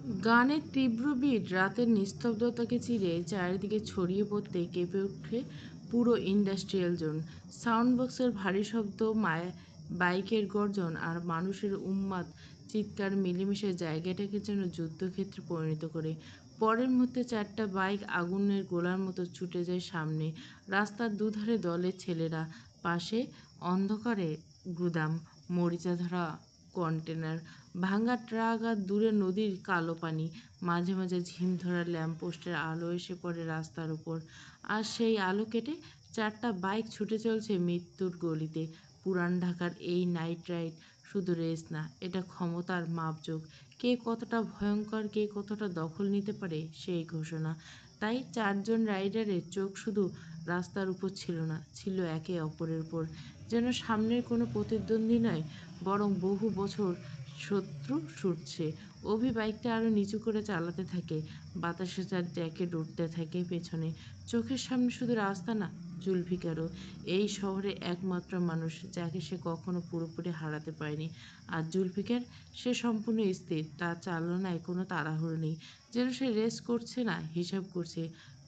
গানের তীব্র বিট রাতের নিস্তব্ধতাকে চিরে চারিদিকে ছড়িয়ে পড়তে কেঁপে ওঠে পুরো ইন্ডাস্ট্রিয়াল জোন। সাউন্ড বক্সের ভারী শব্দ, বাইকের গর্জন আর মানুষের উন্মাদ চিৎকার মিলেমিশে জায়গাটাকে যেন যুদ্ধক্ষেত্রে পরিণত করে। পরের মুহূর্তে চারটা বাইক আগুনের গোলার মতো ছুটে যায় সামনে। রাস্তার দুধারে দলের ছেলেরা, পাশে অন্ধকারে গুদাম, মরিচা ধরা কন্টেনার, ভাঙা ট্রাক আর দূরে নদীর কালো পানি। মাঝে মাঝে ঝিম ধরা ল্যাম্পপোস্টের আলো এসে পড়ে রাস্তার উপর, আর সেই আলো কেটে চারটা বাইক ছুটে চলছে মৃত্যুর গলিতে। পুরান ঢাকার এই নাইট রাইড শুধু রেস না, এটা ক্ষমতার মাপজোক। কে কতটা ভয়ঙ্কর, কে কতটা দখল নিতে পারে সেই ঘোষণা। তাই চারজন রাইডারের চোখ শুধু রাস্তার উপর ছিল না, ছিল একে অপরের উপর। যেন সামনের কোনো প্রতিদ্বন্দ্বী নয়, বরং বহু বছর শত্রু ছুটছে। অভি বাইকটা আরো নিচু করে চালাতে থাকে, বাতাসে তার জ্যাকেট উঠতে থাকে পেছনে। চোখের সামনে শুধু রাস্তা না, জুলফিকারও, এই শহরে একমাত্র মানুষ যাকে সে কখনো পুরোপুরি হারাতে পারেনি। আর জুলফিকার, সে সম্পূর্ণ স্থির, তার চালনায় কোনো তাড়াহুড়ো নেই। যেন সে রেস করছে না, হিসাব করছে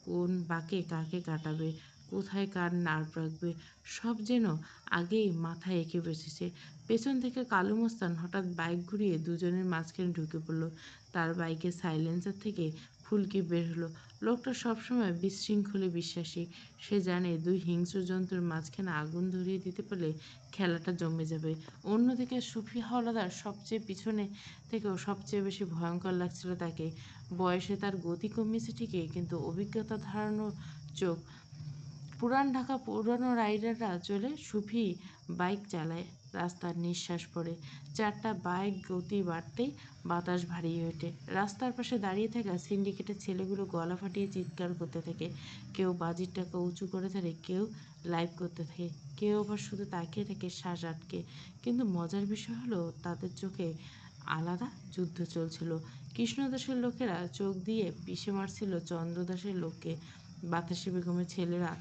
কোন বাঁকে কাকে কাটাবে, কোথায় কার নার্ভ রাখবে, সব যেন আগেই মাথায় এঁকে বসেছে। পেছন থেকে কালু মস্তান হঠাৎ বাইক ঘুরিয়ে দুজনের মাঝখানে ঢুকে পড়ল। তার বাইকের সাইলেন্সার থেকে ফুলকি বের হলো। লোকটা সবসময় বিশৃঙ্খলে বিশ্বাসী। সে জানে দুই হিংস্র জন্তুর মাঝখানে আগুন ধরিয়ে দিতে পারলে খেলাটা জমে যাবে। অন্যদিকে সুফি হাওলাদার সবচেয়ে পিছনে থেকেও সবচেয়ে বেশি ভয়ঙ্কর লাগছিল তাকে। বয়সে তার গতি কমিয়েছে ঠিকই, কিন্তু অভিজ্ঞতা ধারানো চোখ। পুরান ঢাকা পুরানো রাইডাররা চলে, সুফি বাইক চালায়, রাস্তার নিঃশ্বাস পড়ে। চারটা বাইক গতি বাড়তেই বাতাস ভারী হয়ে ওঠে। রাস্তার পাশে দাঁড়িয়ে থাকা সিন্ডিকেটের ছেলেগুলো গলা ফাটিয়ে চিৎকার করতে থাকে। কেউ বাজির টাকা উঁচু করে ধরে, কেউ লাইভ করতে থাকে, কেউ আবার শুধু তাকিয়ে থাকে শ্বাস আটকে। কিন্তু মজার বিষয় হলো, তাদের চোখে আলাদা যুদ্ধ চলছিল। কৃষ্ণদাসের লোকেরা চোখ দিয়ে পিষে মারছিল চন্দ্রদাসের লোককে। বাতাসে বেগমের ছেলেরা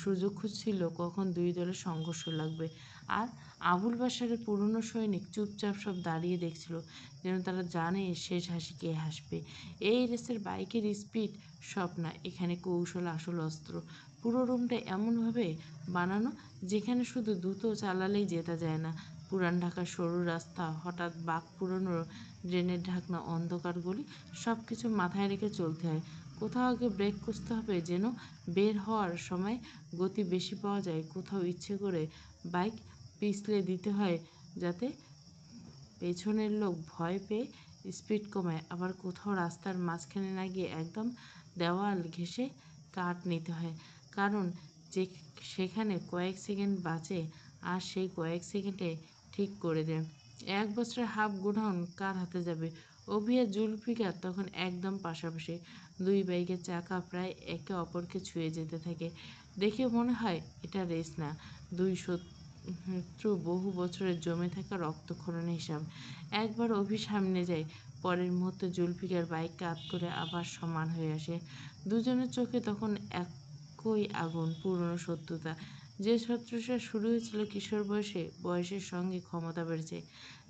সুযোগ খুঁজছিল কখন দুই দলের সংঘর্ষ লাগবে। আর আবুল বাশারের পুরনো সৈনিক চুপচাপ সব দাঁড়িয়ে দেখছিল, যেন তারা জানে শেষ হাসি কে হাসবে। এই রেসের বাইকের স্পিড সব না, এখানে কৌশল আসল অস্ত্র। পুরো রুমটা এমনভাবে বানানো যেখানে শুধু দ্রুত চালালেই জেতা যায় না। পুরান ঢাকার সরু রাস্তা, হঠাৎ বাঁক, পুরনো ড্রেনের ঢাকনা, অন্ধকার গলি, সব কিছু মাথায় রেখে চলতে হয়। কোথাও আগে ব্রেক কষতে হবে যেন বের হওয়ার সময় গতি বেশি পাওয়া যায়, কোথাও ইচ্ছে করে বাইক পিছলে দিতে হয় যাতে পেছনের লোক ভয় পেয়ে স্পিড কমায়। আবার কোথাও রাস্তার মাঝখানে না গিয়ে একদম দেওয়াল ঘেঁষে কাট নিতে হয়, কারণ যে সেখানে কয়েক সেকেন্ড বাঁচে, আর সেই কয়েক সেকেন্ডে ঠিক করে দেয় 1 বছরের হাফ গোডাউন কার হাতে যাবে। অভি আর জুলফিকার তখন একদম পাশাপাশি। দুই বাইকের চাকা প্রায় একে অপরকে ছুঁয়ে যেতে থাকে। দেখে মনে হয় এটা রেস না, দুই শত্রু বহু বছরের জমে থাকা রক্তক্ষরণের হিসাব। একবার অভি সামনে যায়, পরের মুহূর্তে জুলফিকার বাইক কাত করে আবার সমান হয়ে আসে। দুজনের চোখে তখন একই আগুন, পুরনো শত্রুতা। যে শত্রুতা শুরু হয়েছিল কিশোর বয়সে, বয়সের সঙ্গে ক্ষমতা বেড়েছে,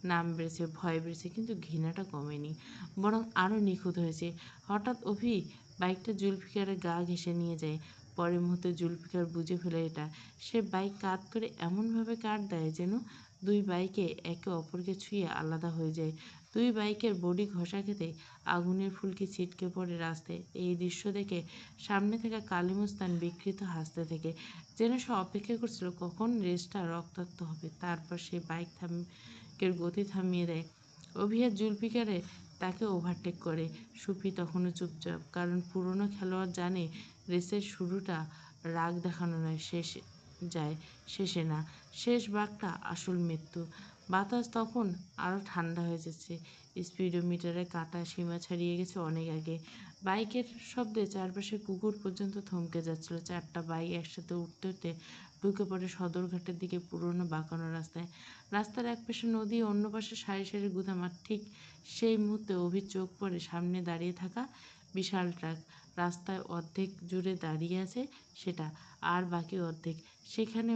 নাম বেড়েছে, ভয় বেড়েছে, কিন্তু ঘৃণাটা কমেনি, বরং আরও নিখুঁত হয়েছে। হঠাৎ অভি বাইকটা জুলফিকারের গা ঘেঁষে নিয়ে যায়। পরের মুহূর্তে জুলফিকার বুঝে ফেলে এটা। সে বাইক কাত করে এমনভাবে কাট দেয় যেন দুই বাইকে একে অপরকে ছুঁয়ে আলাদা হয়ে যায়। দুই বাইকের বডি ঘষা খেতে আগুনের ফুলকি ছিটকে পড়ে রাস্তায়। এই দৃশ্য দেখে সামনে থাকা কালিমস্তান বিকৃত হাসতে থাকে, যেন সে অপেক্ষা করছিল কখন রেসটা রক্তাক্ত হবে, তারপর সে বাইকের গতি থামিয়ে দেয়। অভিয়া জুলফিকারে তাকে ওভারটেক করে। সুফি তখনও চুপচাপ, কারণ পুরনো খেলোয়াড় জানে রেসের শুরুটা রাগ দেখানো নয়, শেষে না, শেষ বাঁকটা আসল মৃত্যু। বাতাস তখন আরও ঠান্ডা হয়ে যাচ্ছে, স্পিডোমিটারের কাঁটা সীমা ছাড়িয়ে গেছে অনেক আগে। বাইকের শব্দে চারপাশে কুকুর পর্যন্ত থমকে যাচ্ছিল। চারটা বাইক একসাথে উঠতে উঠতে ঢুকে পড়ে সদরঘাটের দিকে, পুরনো বাঁকানো রাস্তায়। রাস্তার এক পাশে নদী, অন্য পাশে সারি সারি গুদাম। আর ঠিক সেই মুহূর্তে অভির চোখ পড়ে সামনে দাঁড়িয়ে থাকা বিশাল ট্রাক। রাস্তায় অর্ধেক জুড়ে দাঁড়িয়ে আছে সেটা, আর বাকি অর্ধেক সেখানে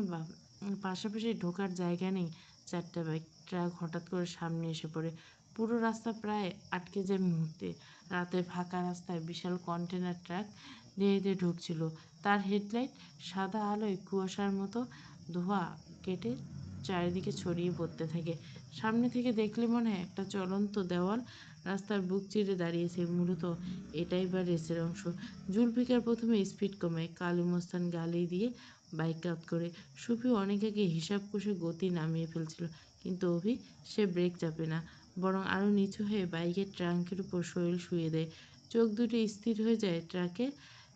পাশাপাশি ঢোকার জায়গা নেই। চারটা বাইক ট্রাক হঠাৎ করে সামনে এসে পড়ে। পুরো রাস্তা প্রায় আটকে যায় মুহূর্তে। রাতে ফাঁকা রাস্তায় বিশাল কন্টেনার ট্রাক ধীরে ধীরে ঢুকছিল। তার হেডলাইট সাদা আলোয় কুয়াশার মতো ধোঁয়া কেটে চারিদিকে ছড়িয়ে পড়তে থাকে। সামনে থেকে দেখলে মনে হয় একটা চলন্ত দেওয়াল রাস্তার বুক চিরে দাঁড়িয়েছে। মূলত এটাই বা রেসের অংশ। জুলফিকার প্রথমে স্পিড কমে, কালী মস্তান গালি দিয়ে বাইক আউট করে। সুফি অনেক আগে হিসাব কষে গতি নামিয়ে ফেলছিল, কিন্তু সে ব্রেক চাপে না, বরং আরও নিচু হয়ে বাইকের ট্রাঙ্কের উপর শরীর শুয়ে দেয়। চোখ দুটি স্থির হয়ে যায় ট্রাকের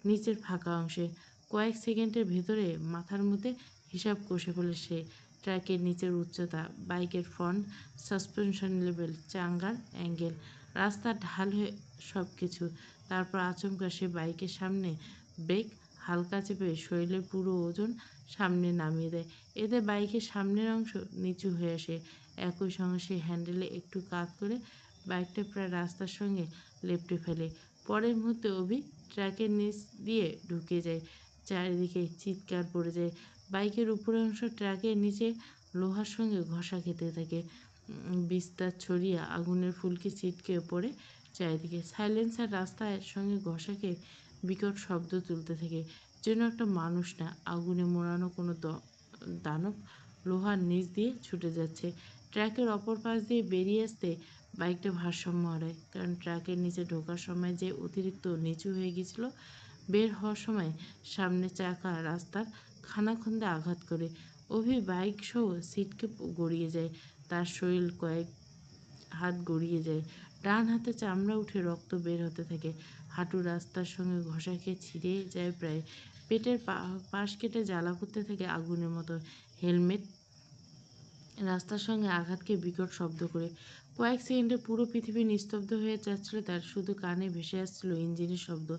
নিচের ফাঁকা অংশে। কয়েক সেকেন্ডের ভেতরে মাথার মধ্যে হিসাব কষে ফেলে সে। ট্র্যাকের নিচের উচ্চতা, বাইকের ফ্রন্ট সাসপেনশন লেভেল, চাঙ্গার অ্যাঙ্গেল, রাস্তার ঢাল হয়ে সব কিছু। তারপর আচমকা সে বাইকের সামনে ব্রেক হালকা চেপে শরীরের পুরো ওজন সামনে নামিয়ে দেয়। এতে বাইকের সামনের অংশ নিচু হয়ে আসে। একই সঙ্গে সে হ্যান্ডেলে একটু কাত করে বাইকটা প্রায় রাস্তার সঙ্গে লেপ্টে ফেলে। পরের মুহূর্তে ট্র্যাকের নিচ দিয়ে ঢুকে যায়। চারিদিকে চিৎকার পড়ে যায়। বাইকের উপরের অংশ ট্র্যাকের নিচে লোহার সঙ্গে ঘষা খেতে থাকে। বিস্তার ছড়িয়ে আগুনের ফুলকি ছিটকে পড়ে চারিদিকে। সাইলেন্সার রাস্তার সঙ্গে ঘষা খেয়ে বিকট শব্দ তুলতে থাকে, যেন একটা মানুষ না, আগুনে মোড়ানো কোনো দানব লোহার নিচ দিয়ে ছুটে যাচ্ছে। ট্র্যাকের অপর পাশ দিয়ে বেরিয়ে আসতে বাইকটা ভারসাম্য হারায়, কারণ ট্র্যাকের নিচে ঢোকার সময় যে অতিরিক্ত নিচু হয়ে গেছিল, বের হওয়ার সময় সামনে চাকা রাস্তার খানাখন্দে আঘাত করে। বাইক সহ সিটকে গড়িয়ে যায়। তার শরীর কয়েক হাত গড়িয়ে যায়। ডান হাতে চামড়া উঠে রক্ত বের হতে থাকে। হাঁটু রাস্তার সঙ্গে ঘষা খেয়ে ছিঁড়ে যায় প্রায়। পেটের পাশ কেটে জ্বালা করতে থাকে আগুনের মতো। হেলমেট রাস্তার সঙ্গে আঘাতকে বিকট শব্দ করে। কয়েক সেকেন্ডে পুরো পৃথিবী নিস্তব্ধ হয়ে যাচ্ছিল তার, শুধু কানে ভেসে আসছিল ইঞ্জিনের শব্দ।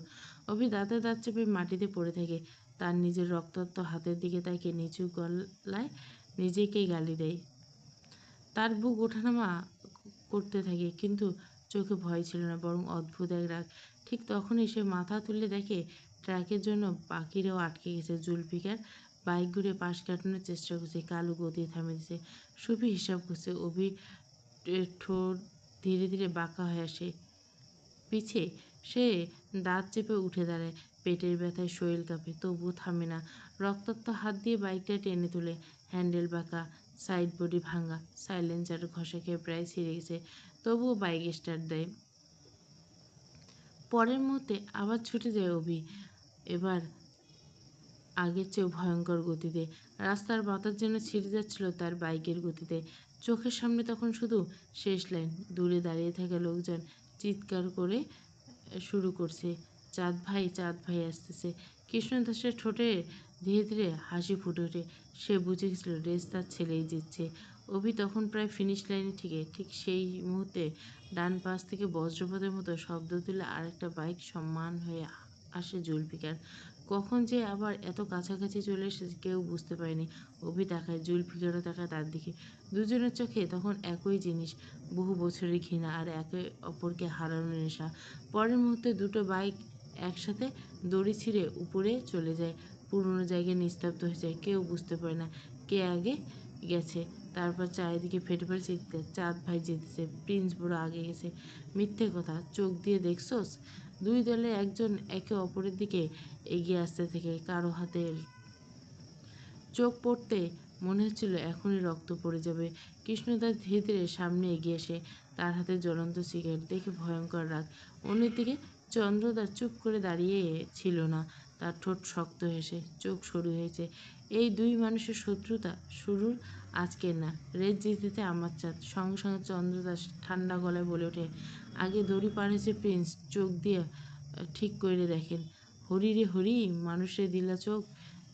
দাঁতে দাঁত চেপে মাটিতে পড়ে থাকে। তার নিজের রক্তাক্ত হাতের দিকে তাকে নিচু গলায় নিজেকেই গালি দেয়। তার বুক ওঠানামা করতে থাকে, কিন্তু চোখে ভয় ছিল না, বরং অদ্ভুত এক রাগ। ঠিক তখনই সে মাথা তুলে দেখে ট্রাকের জন্য বাকিরাও আটকে গেছে। জুলফিকার বাইক ঘুরে পাশ কাটানোর চেষ্টা করছে, কালু গতি থামিয়ে দিছে। সুফি হিসাব করছে। ঠোঁট ধীরে ধীরে বাঁকা হয়ে আসে পিছে। সে দাঁত চেপে উঠে দাঁড়ায়। পেটের ব্যথায় শরীর কাঁপে, তবুও থামে না। রক্তাক্ত হাত দিয়ে বাইকটা টেনে তুলে। হ্যান্ডেল বাঁকা, সাইড বডি ভাঙা, সাইলেন্সার ঘষা খেয়ে প্রায় ছিঁড়ে গেছে, তবুও বাইক স্টার্ট দেয়। পরের মুহূর্তে আবার ছুটে যায় এবার আগের চেয়েও ভয়ঙ্কর গতিতে। রাস্তার বাতাস যেন ছিঁড়ে যাচ্ছিল তার বাইকের গতিতে। চোখের সামনে তখন শুধু শেষ লাইন। দূরে দাঁড়িয়ে থাকা লোকজন চিৎকার করে শুরু করছে, চাঁদ ভাই আসতেছে। কৃষ্ণদাসের ঠোঁটে ধীরে ধীরে হাসি ফুটে ওঠে। সে বুঝে গেছিল রেস তার ছেলেই জিতছে। তখন প্রায় ফিনিশ লাইনে ঠিক সেই মুহূর্তে ডান পাশ থেকে বজ্রপাতের মতো শব্দ তুলে আরেকটা বাইক সম্মান হয়ে আসে জুলফিকার। কখন যে আবার এত কাছাকাছি চলে এসেছে কেউ বুঝতে পারেনি। তাকায়, জুলফিকারও তাকায় তার দিকে। দুজনের চোখে তখন একই জিনিস, বহু বছরের ঘৃণা আর একে অপরকে হারানোর নেশা। পরের মুহূর্তে দুটো বাইক একসাথে দড়ি ছিঁড়ে উপরে চলে যায়। পুরনো জায়গায় নিস্তব্ধ হয়ে যায়। কেউ বুঝতে পারে না কে আগে গেছে। তারপর চারিদিকে ফেটে পড়ে চিৎকার, চাঁদ ভাই জিতেছে, প্রিন্স বুড়ো আগে গেছে। মিথ্যে কথা, চোখ দিয়ে দেখছোস? দুই দলের একজন একে অপরের দিকে এগিয়ে আসতে থেকে। কারো হাতের চোখ পড়তে মনে হচ্ছিল এখনই রক্ত পড়ে যাবে। কৃষ্ণদাস ধীরে ধীরে সামনে এগিয়ে এসে তার হাতে জ্বলন্ত সিগারেট দেখে ভয়ঙ্কর রাগ। অন্যদিকে চন্দ্রদাস চুপ করে দাঁড়িয়ে ছিল না। তার ঠোঁট শক্ত হয়েছে, চোখ সরু হয়েছে। এই দুই মানুষের শত্রুতা শুরুর আজকের না। রেস জিতেতে আমার চাঁদ। সঙ্গে সঙ্গে চন্দ্রদাস ঠান্ডা গলায় বলে ওঠে, আগে দড়ি পার হয়েছে প্রিন্স, চোখ দিয়ে ঠিক করে দেখেন। হরি রে হরি, মানুষের দিলা চোখ,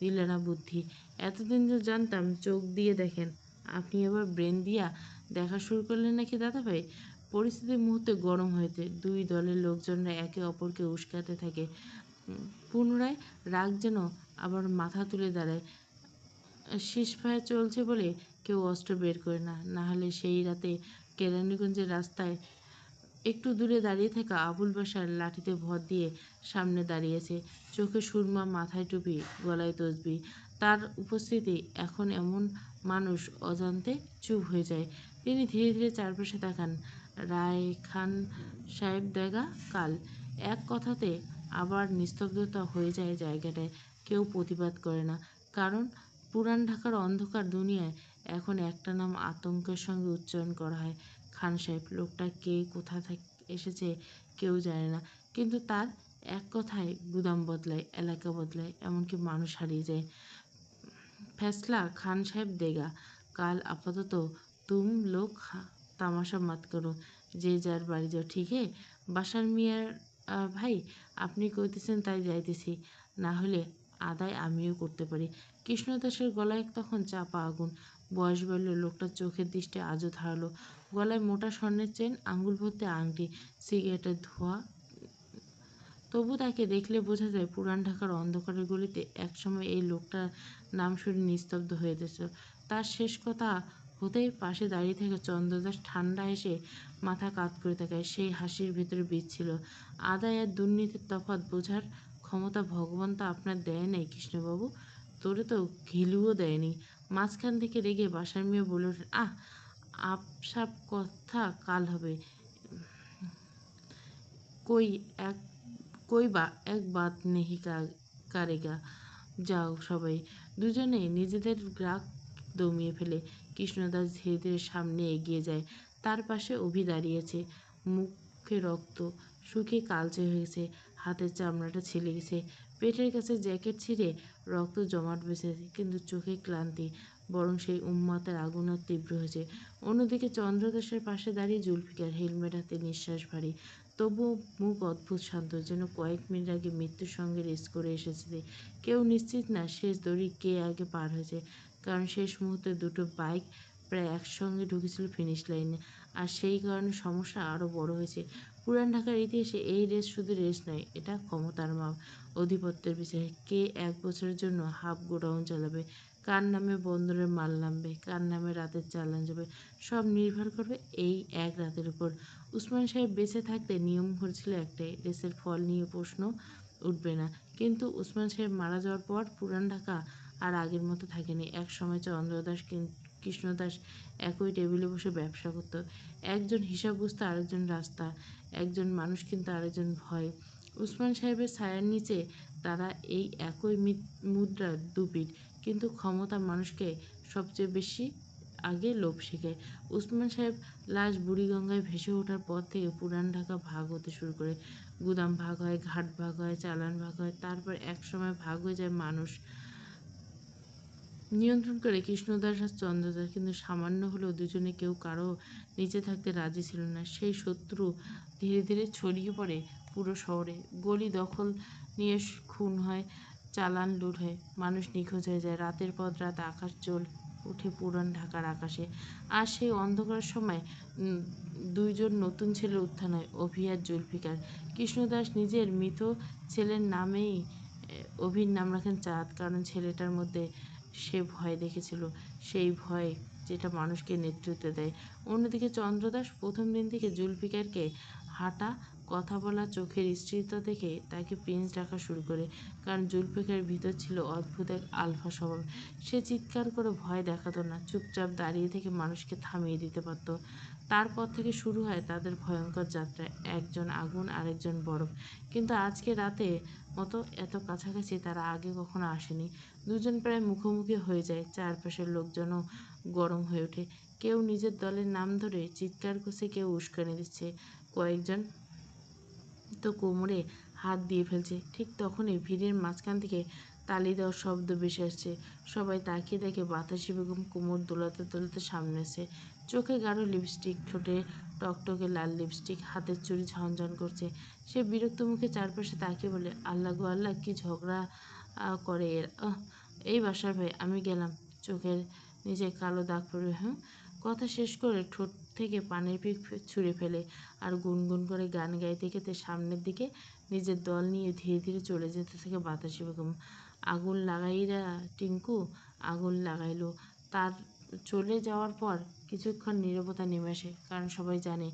দিলে না বুদ্ধি। এতদিন তো জানতাম চোখ দিয়ে দেখেন, আপনি আবার ব্রেন দিয়া দেখা শুরু করলেন নাকি দাদাভাই? পরিস্থিতি মুহূর্তে গরম হয়েছে। দুই দলের লোকজনরা একে অপরকে উস্কাতে থাকে। পুনরায় রাগ যেন আবার মাথা তুলে দাঁড়ায়। শেষফায়ার চলছে বলে কেউ অস্ত্র বের করে না, না হলে সেই রাতে কেরানীগঞ্জের রাস্তায় একটু দূরে দাঁড়িয়ে থাকা আবুল বাশার লাঠিতে ভর দিয়ে সামনে দাঁড়িয়েছে। চোখে সুরমা, মাথায় টুপি, গলায় তসবি। তার উপস্থিতি এখন এমন মানুষ অজান্তে চুপ হয়ে যায়। তিনি ধীরে ধীরে চারপাশে তাকান। রায় খান সাহেব দেখা কাল। এক কথাতে আবার নিস্তব্ধতা হয়ে যায় জায়গাটায়। কেউ প্রতিবাদ করে না, কারণ পুরান ঢাকার অন্ধকার দুনিয়ায় এখন একটা নাম আতঙ্কের সঙ্গে উচ্চারণ করা হয়, খান সাহেব। লোকটা কে, কোথা থেকে এসেছে কেউ জানে না, কিন্তু তার এক কথায় গুদাম বদলায়, এলাকা বদলায়, এমনকি মানুষ হারিয়ে যায়। फैसला खान साहब देगा কাল। আপাতত তুম লোক তামাশা মাত করো, যে যার বাড়ি যাও, ঠিক হে? বাসার মিয়ার ভাই, আপনি কইতেছেন তাই যাইতেছি, না হলে আদায় আমিও করতে পারি। কৃষ্ণদাসের গলায় তখন চাপা আগুন। বয়স বাড়ল, লোকটার চোখের দৃষ্টি আজও ধারালো। গলায় মোটা স্বর্ণের চেন, আঙ্গুল ভর্তি আংটি, সিগারেটের ধোঁয়া। তবু তাকে দেখলে বোঝা যায় পুরান ঢাকার অন্ধকারের গলিতে একসময় এই লোকটার নাম শুনে নিস্তব্ধ হয়ে গেছিল। তার শেষ কথা হতেই পাশে দাঁড়িয়ে থাকা চন্দ্রদাস ঠান্ডা হেসে মাথা কাত করে তাকায়। সেই হাসির ভেতরে বীজ ছিল। আদায় আর দুর্নীতির তফাৎ বোঝার ক্ষমতা ভগবান তো আপনার দেয় নাই কৃষ্ণবাবু, তোরে তো ঘিলুও দেয়নি। মাঝখান থেকে রেগে বাসার মেয়ে বলে ওঠেন, আপসাপ কথা কাল হবে। কই এক কই বা এক বাত নেহি কারেগা। যাও সবাই। দুজনে নিজেদের রাগ দমিয়ে ফেলে কৃষ্ণদাস ধীরে ধীরে সামনে এগিয়ে যায়। তার পাশে অভি দাঁড়িয়েছে, মুখে রক্ত শুকিয়ে কালচে হয়েছে, হাতের চামড়াটা ছিলে গেছে, পেটের কাছে জ্যাকেট ছিঁড়ে রক্ত জমাট বেঁধেছে, কিন্তু চোখে ক্লান্তি, বরং সেই উন্মাদের আগুন আর তীব্র হয়েছে। অন্যদিকে চন্দ্রদাসের পাশে দাঁড়িয়ে জুলফিকার, হেলমেট হাতে, নিঃশ্বাস ভারী, তবুও মুখ অদ্ভুত শান্ত, যেন কয়েক মিনিট আগে মৃত্যুর সঙ্গে রেস করে এসেছে। কেউ নিশ্চিত না শেষ দড়ি কে আগে পার হয়েছে, কারণ শেষ মুহূর্তে দুটো বাইক প্রায় একসঙ্গে ঢুকেছিল ফিনিশ লাইনে। আর সেই কারণে সমস্যা আরও বড় হয়েছে। পুরান ঢাকার ইতিহাসে এই রেস শুধু রেস নয়, এটা ক্ষমতার মাপ, অধিপত্যের বিষয়। কে এক বছরের জন্য হাফ গোডাউন চালাবে, কার নামে বন্দরের মাল নামবে, কার নামে রাতের চালান যাবে, সব নির্ভর করবে এই এক রাতের উপর। উসমান সাহেব বেঁচে থাকতে নিয়ম করেছিল একটাই, রেসের ফল নিয়ে প্রশ্ন উঠবে না। কিন্তু উসমান সাহেব মারা যাওয়ার পর পুরান ঢাকা আর আগের মতো থাকেনি। এক সময় চন্দ্রদাস কৃষ্ণদাস একই টেবিলে বসে ব্যবসা করত। একজন হিসাব বুঝতো, আরেকজন রাস্তা, একজন মানুষ কিন্তু আরেকজন ভয়। উসমান সাহেবের ছায়ার নিচে তারা এই একই মুদ্রার দুপিঠ, কিন্তু ক্ষমতা মানুষকে সবচেয়ে বেশি আগে লোভ শেখায়। উসমান সাহেব লাশ বুড়িগঙ্গায় ভেসে ওঠার পর থেকে পুরান ঢাকা ভাগ হতে শুরু করে। গুদাম ভাগ হয়, ঘাট ভাগ হয়, চালান ভাগ হয়, তারপর একসময় ভাগ হয়ে যায় মানুষ। নিয়ন্ত্রণ করে কৃষ্ণদাস আর চন্দ্রদাস, কিন্তু সামান্য হলেও দুজনে কেউ কারো নিচে থাকতে রাজি ছিল না। সেই শত্রু ধীরে ধীরে ছড়িয়ে পড়ে পুরো শহরে। গলি দখল নিয়ে খুন হয়, চালান লুট হয়, মানুষ নিখোঁজ হয়ে যায়। রাতের পর রাত আকাশ জ্বল ওঠে পুরান ঢাকার আকাশে। আর সেই অন্ধকারের সময় দুইজন নতুন ছেলের উত্থান হয়, অভি আর জুলফিকার। কৃষ্ণদাস নিজের মৃত ছেলের নামেই অভির নাম রাখেন চাঁদ, কারণ ছেলেটার মধ্যে সে ভয় দেখেছিল, সেই ভয় যেটা মানুষকে নেতৃত্ব দেয়। অন্যদিকে চন্দ্রদাস প্রথম দিন থেকে জুলফিকারকে হাঁটা, কথা বলা, চোখের স্থিরতা দেখে তাকে প্রিন্স ডাকা শুরু করে, কারণ জুলফিকারের ভিতর ছিল অদ্ভুত এক আলফা স্বভাব। সে চিৎকার করে ভয় দেখাতো না, চুপচাপ দাঁড়িয়ে থেকে মানুষকে থামিয়ে দিতে পারত। তারপর থেকে শুরু হয় তাদের ভয়ঙ্কর যাত্রা, একজন আগুন আরেকজন বরফ। কিন্তু আজকে রাতে মতো এত কাছাকাছি তারা আগে কখনো আসেনি। দুজন প্রায় মুখোমুখি হয়ে যায়, চারপাশের লোকজনও গরম হয়ে ওঠে। কেউ নিজের দলের নাম ধরে চিৎকার করছে, কেউ উস্কানি দিচ্ছে, কয়েকজন তো কোমরে হাত দিয়ে ফেলছে। ঠিক তখনই ভিড়ের মাঝখান থেকে তালি দেওয়ার শব্দ ভেসে আসছে। সবাই তাকিয়ে দেখে বাতাসি বেগম কোমর দোলাতে দোলাতে সামনে আসে। চোখে গাঢ় লিপস্টিক, ঠোঁটে টকটকে লাল লিপস্টিক, হাতের চুড়ি ঝনঝন করছে। সে বিরক্ত মুখে চারপাশে তাকিয়ে বলে, আল্লাহ গো আল্লাহ, কি ঝগড়া করে এর। এই বাসার ভাই, আমি গেলাম। চোখের নিচে কালো দাগ পড়বে। কথা শেষ করে ঠোঁট থেকে পানির পিক ছুঁড়ে ফেলে আর গুনগুন করে গান গাইতে গাইতে সামনের দিকে নিজের দল নিয়ে ধীরে ধীরে চলে যেতে থাকে বাতাসি বেগম। আগুন লাগাইরা টিঙ্কু, আগুন লাগাইলো। তার চলে যাওয়ার পর কিছুক্ষণ নীরবতা নেমে আসে, কারণ সবাই জানে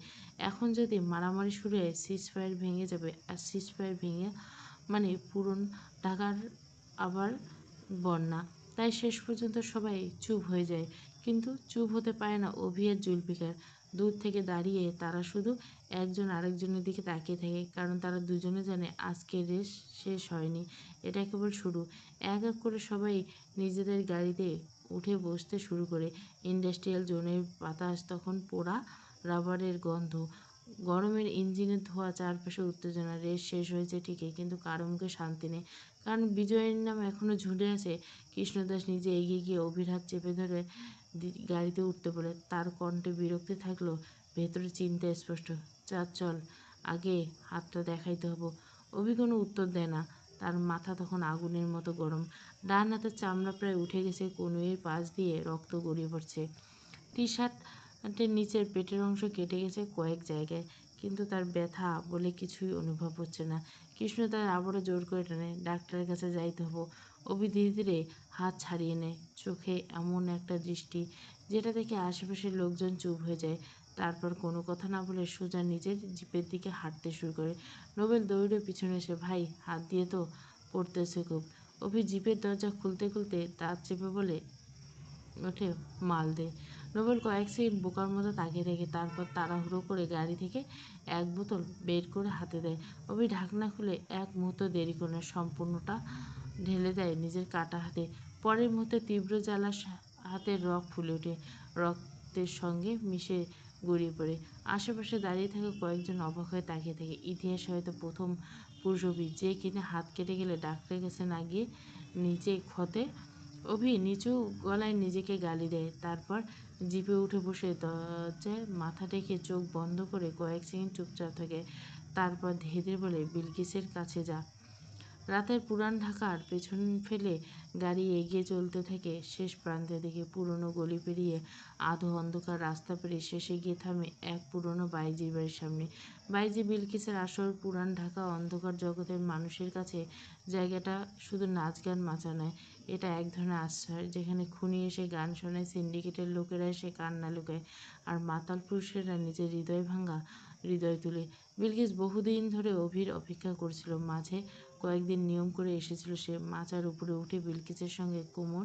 এখন যদি মারামারি শুরু হয় সিজ ফায়ার ভেঙে যাবে, আর সিজ ফায়ার ভেঙে মানে পুরন ঢাকার আবার বন্যা। তাই শেষ পর্যন্ত সবাই চুপ হয়ে যায়, কিন্তু চুপ হতে পারে না অভি আর জুলফিকার। দূর থেকে দাঁড়িয়ে তারা শুধু একজন আরেকজনের দিকে তাকিয়ে থাকে, কারণ তারা দুজনে জানে আজকের রেস শেষ হয়নি, এটা কেবল শুরু। এক এক করে সবাই নিজেদের গাড়িতে উঠে বসতে শুরু করে। ইন্ডাস্ট্রিয়াল জোনের বাতাস তখন পোড়া রাবারের গন্ধ, গরমের ইঞ্জিনের ধোঁয়া, চারপাশে উত্তেজনা। রেস শেষ হয়েছে ঠিকই, কিন্তু কারো মুখে শান্তি নেই, কারণ বিজয়ের নাম এখনো ঝুলে আছে। কৃষ্ণদাস নিজে এগিয়ে গিয়ে অভির হাত চেপে ধরে গাড়িতে উঠতে বলে। তার কণ্ঠে বিরক্তি থাকলেও ভেতরে চিন্তা স্পষ্ট। চল, আগে হাতটা দেখাইতে হবো। অভি কোনো উত্তর দেয় না, তার মাথা তখন আগুনের মতো গরম। ডান হাতের চামড়া প্রায় উঠে গেছে, কনুইয়ের পাশ দিয়ে রক্ত গড়িয়ে পড়ছে। টি শার্টের নিচের পেটের অংশ কেটে গেছে কয়েক জায়গায়, কিন্তু তার ব্যথা বলে কিছুই অনুভব হচ্ছে না। কৃষ্ণ তার আবারও জোর করে টানে, ডাক্তারের কাছে যাইতে হবো। অভি ধীরে ধীরে হাত ছাড়িয়ে নেয়, চোখে এমন একটা দৃষ্টি যেটা দেখে আশেপাশের লোকজন চুপ হয়ে যায়। তারপর কোনো কথা না বলে সোজা নিজের জিপের দিকে হাঁটতে শুরু করে। নোবেল দৌড়ে পিছনে এসে, ভাই হাত দিয়ে তো পড়তেছে খুব। অভি জিপের দরজা খুলতে খুলতে দাঁত চেপে বলে ওঠে, মাল দে। নোবেল কয়েক সেকেন্ড বোকার মতো তাকিয়ে থাকে, তারপর তাড়াহুড়ো করে গাড়ি থেকে এক বোতল বের করে হাতে দেয়। অভি ঢাকনা খুলে এক মুহূর্ত দেরি করে না, সম্পূর্ণটা ঢেলে দেয় নিজের কাটা হাতে। পরের মুহূর্তে তীব্র জ্বালা হাতের রক ফুলে ওঠে, রক্তের সঙ্গে মিশে গড়িয়ে পড়ে। আশেপাশে দাঁড়িয়ে থাকা কয়েকজন অবাক হয়ে তাকিয়ে থাকে। ইতিহাসে হয়তো প্রথম পুরুষ অভি, যে কিনা হাত কেটে গেলে ডাক্তারের কাছে না গিয়ে নিজে ক্ষতে। অভি নিচু গলায় নিজেকে গালি দেয়, তারপর জিপে উঠে বসে দরজায় মাথা রেখে চোখ বন্ধ করে কয়েক সেকেন্ড চুপচাপ থাকে। তারপর ধীরে ধীরে বলে, বিলকিসের কাছে যা। রাতের পুরান ঢাকার পেছন ফেলে গাড়ি এগিয়ে চলতে থাকে শেষ প্রান্তের দিকে। পুরনো গলি পেরিয়ে আধো অন্ধকার রাস্তা পেরিয়ে শেষে গিয়ে থামে এক পুরনো বাইজির বাড়ির সামনে। বাইজি বিলকিসের আসল পুরান ঢাকা অন্ধকার জগতের মানুষের কাছে জায়গাটা শুধু নাচ গান মাচা নয়, এটা এক ধরনের আশ্রয়, যেখানে খুনি এসে গান শোনায়, সিন্ডিকেটের লোকেরা এসে কান্না লুকায়, আর মাতাল পুরুষেরা নিজের হৃদয় ভাঙা হৃদয় তুলে। বিলকিস বহুদিন ধরে অভির অপেক্ষা করছিল। মাঝে কয়েকদিন নিয়ম করে এসেছিল সে, মাচার উপরে উঠে বিলকিসের সঙ্গে কোমর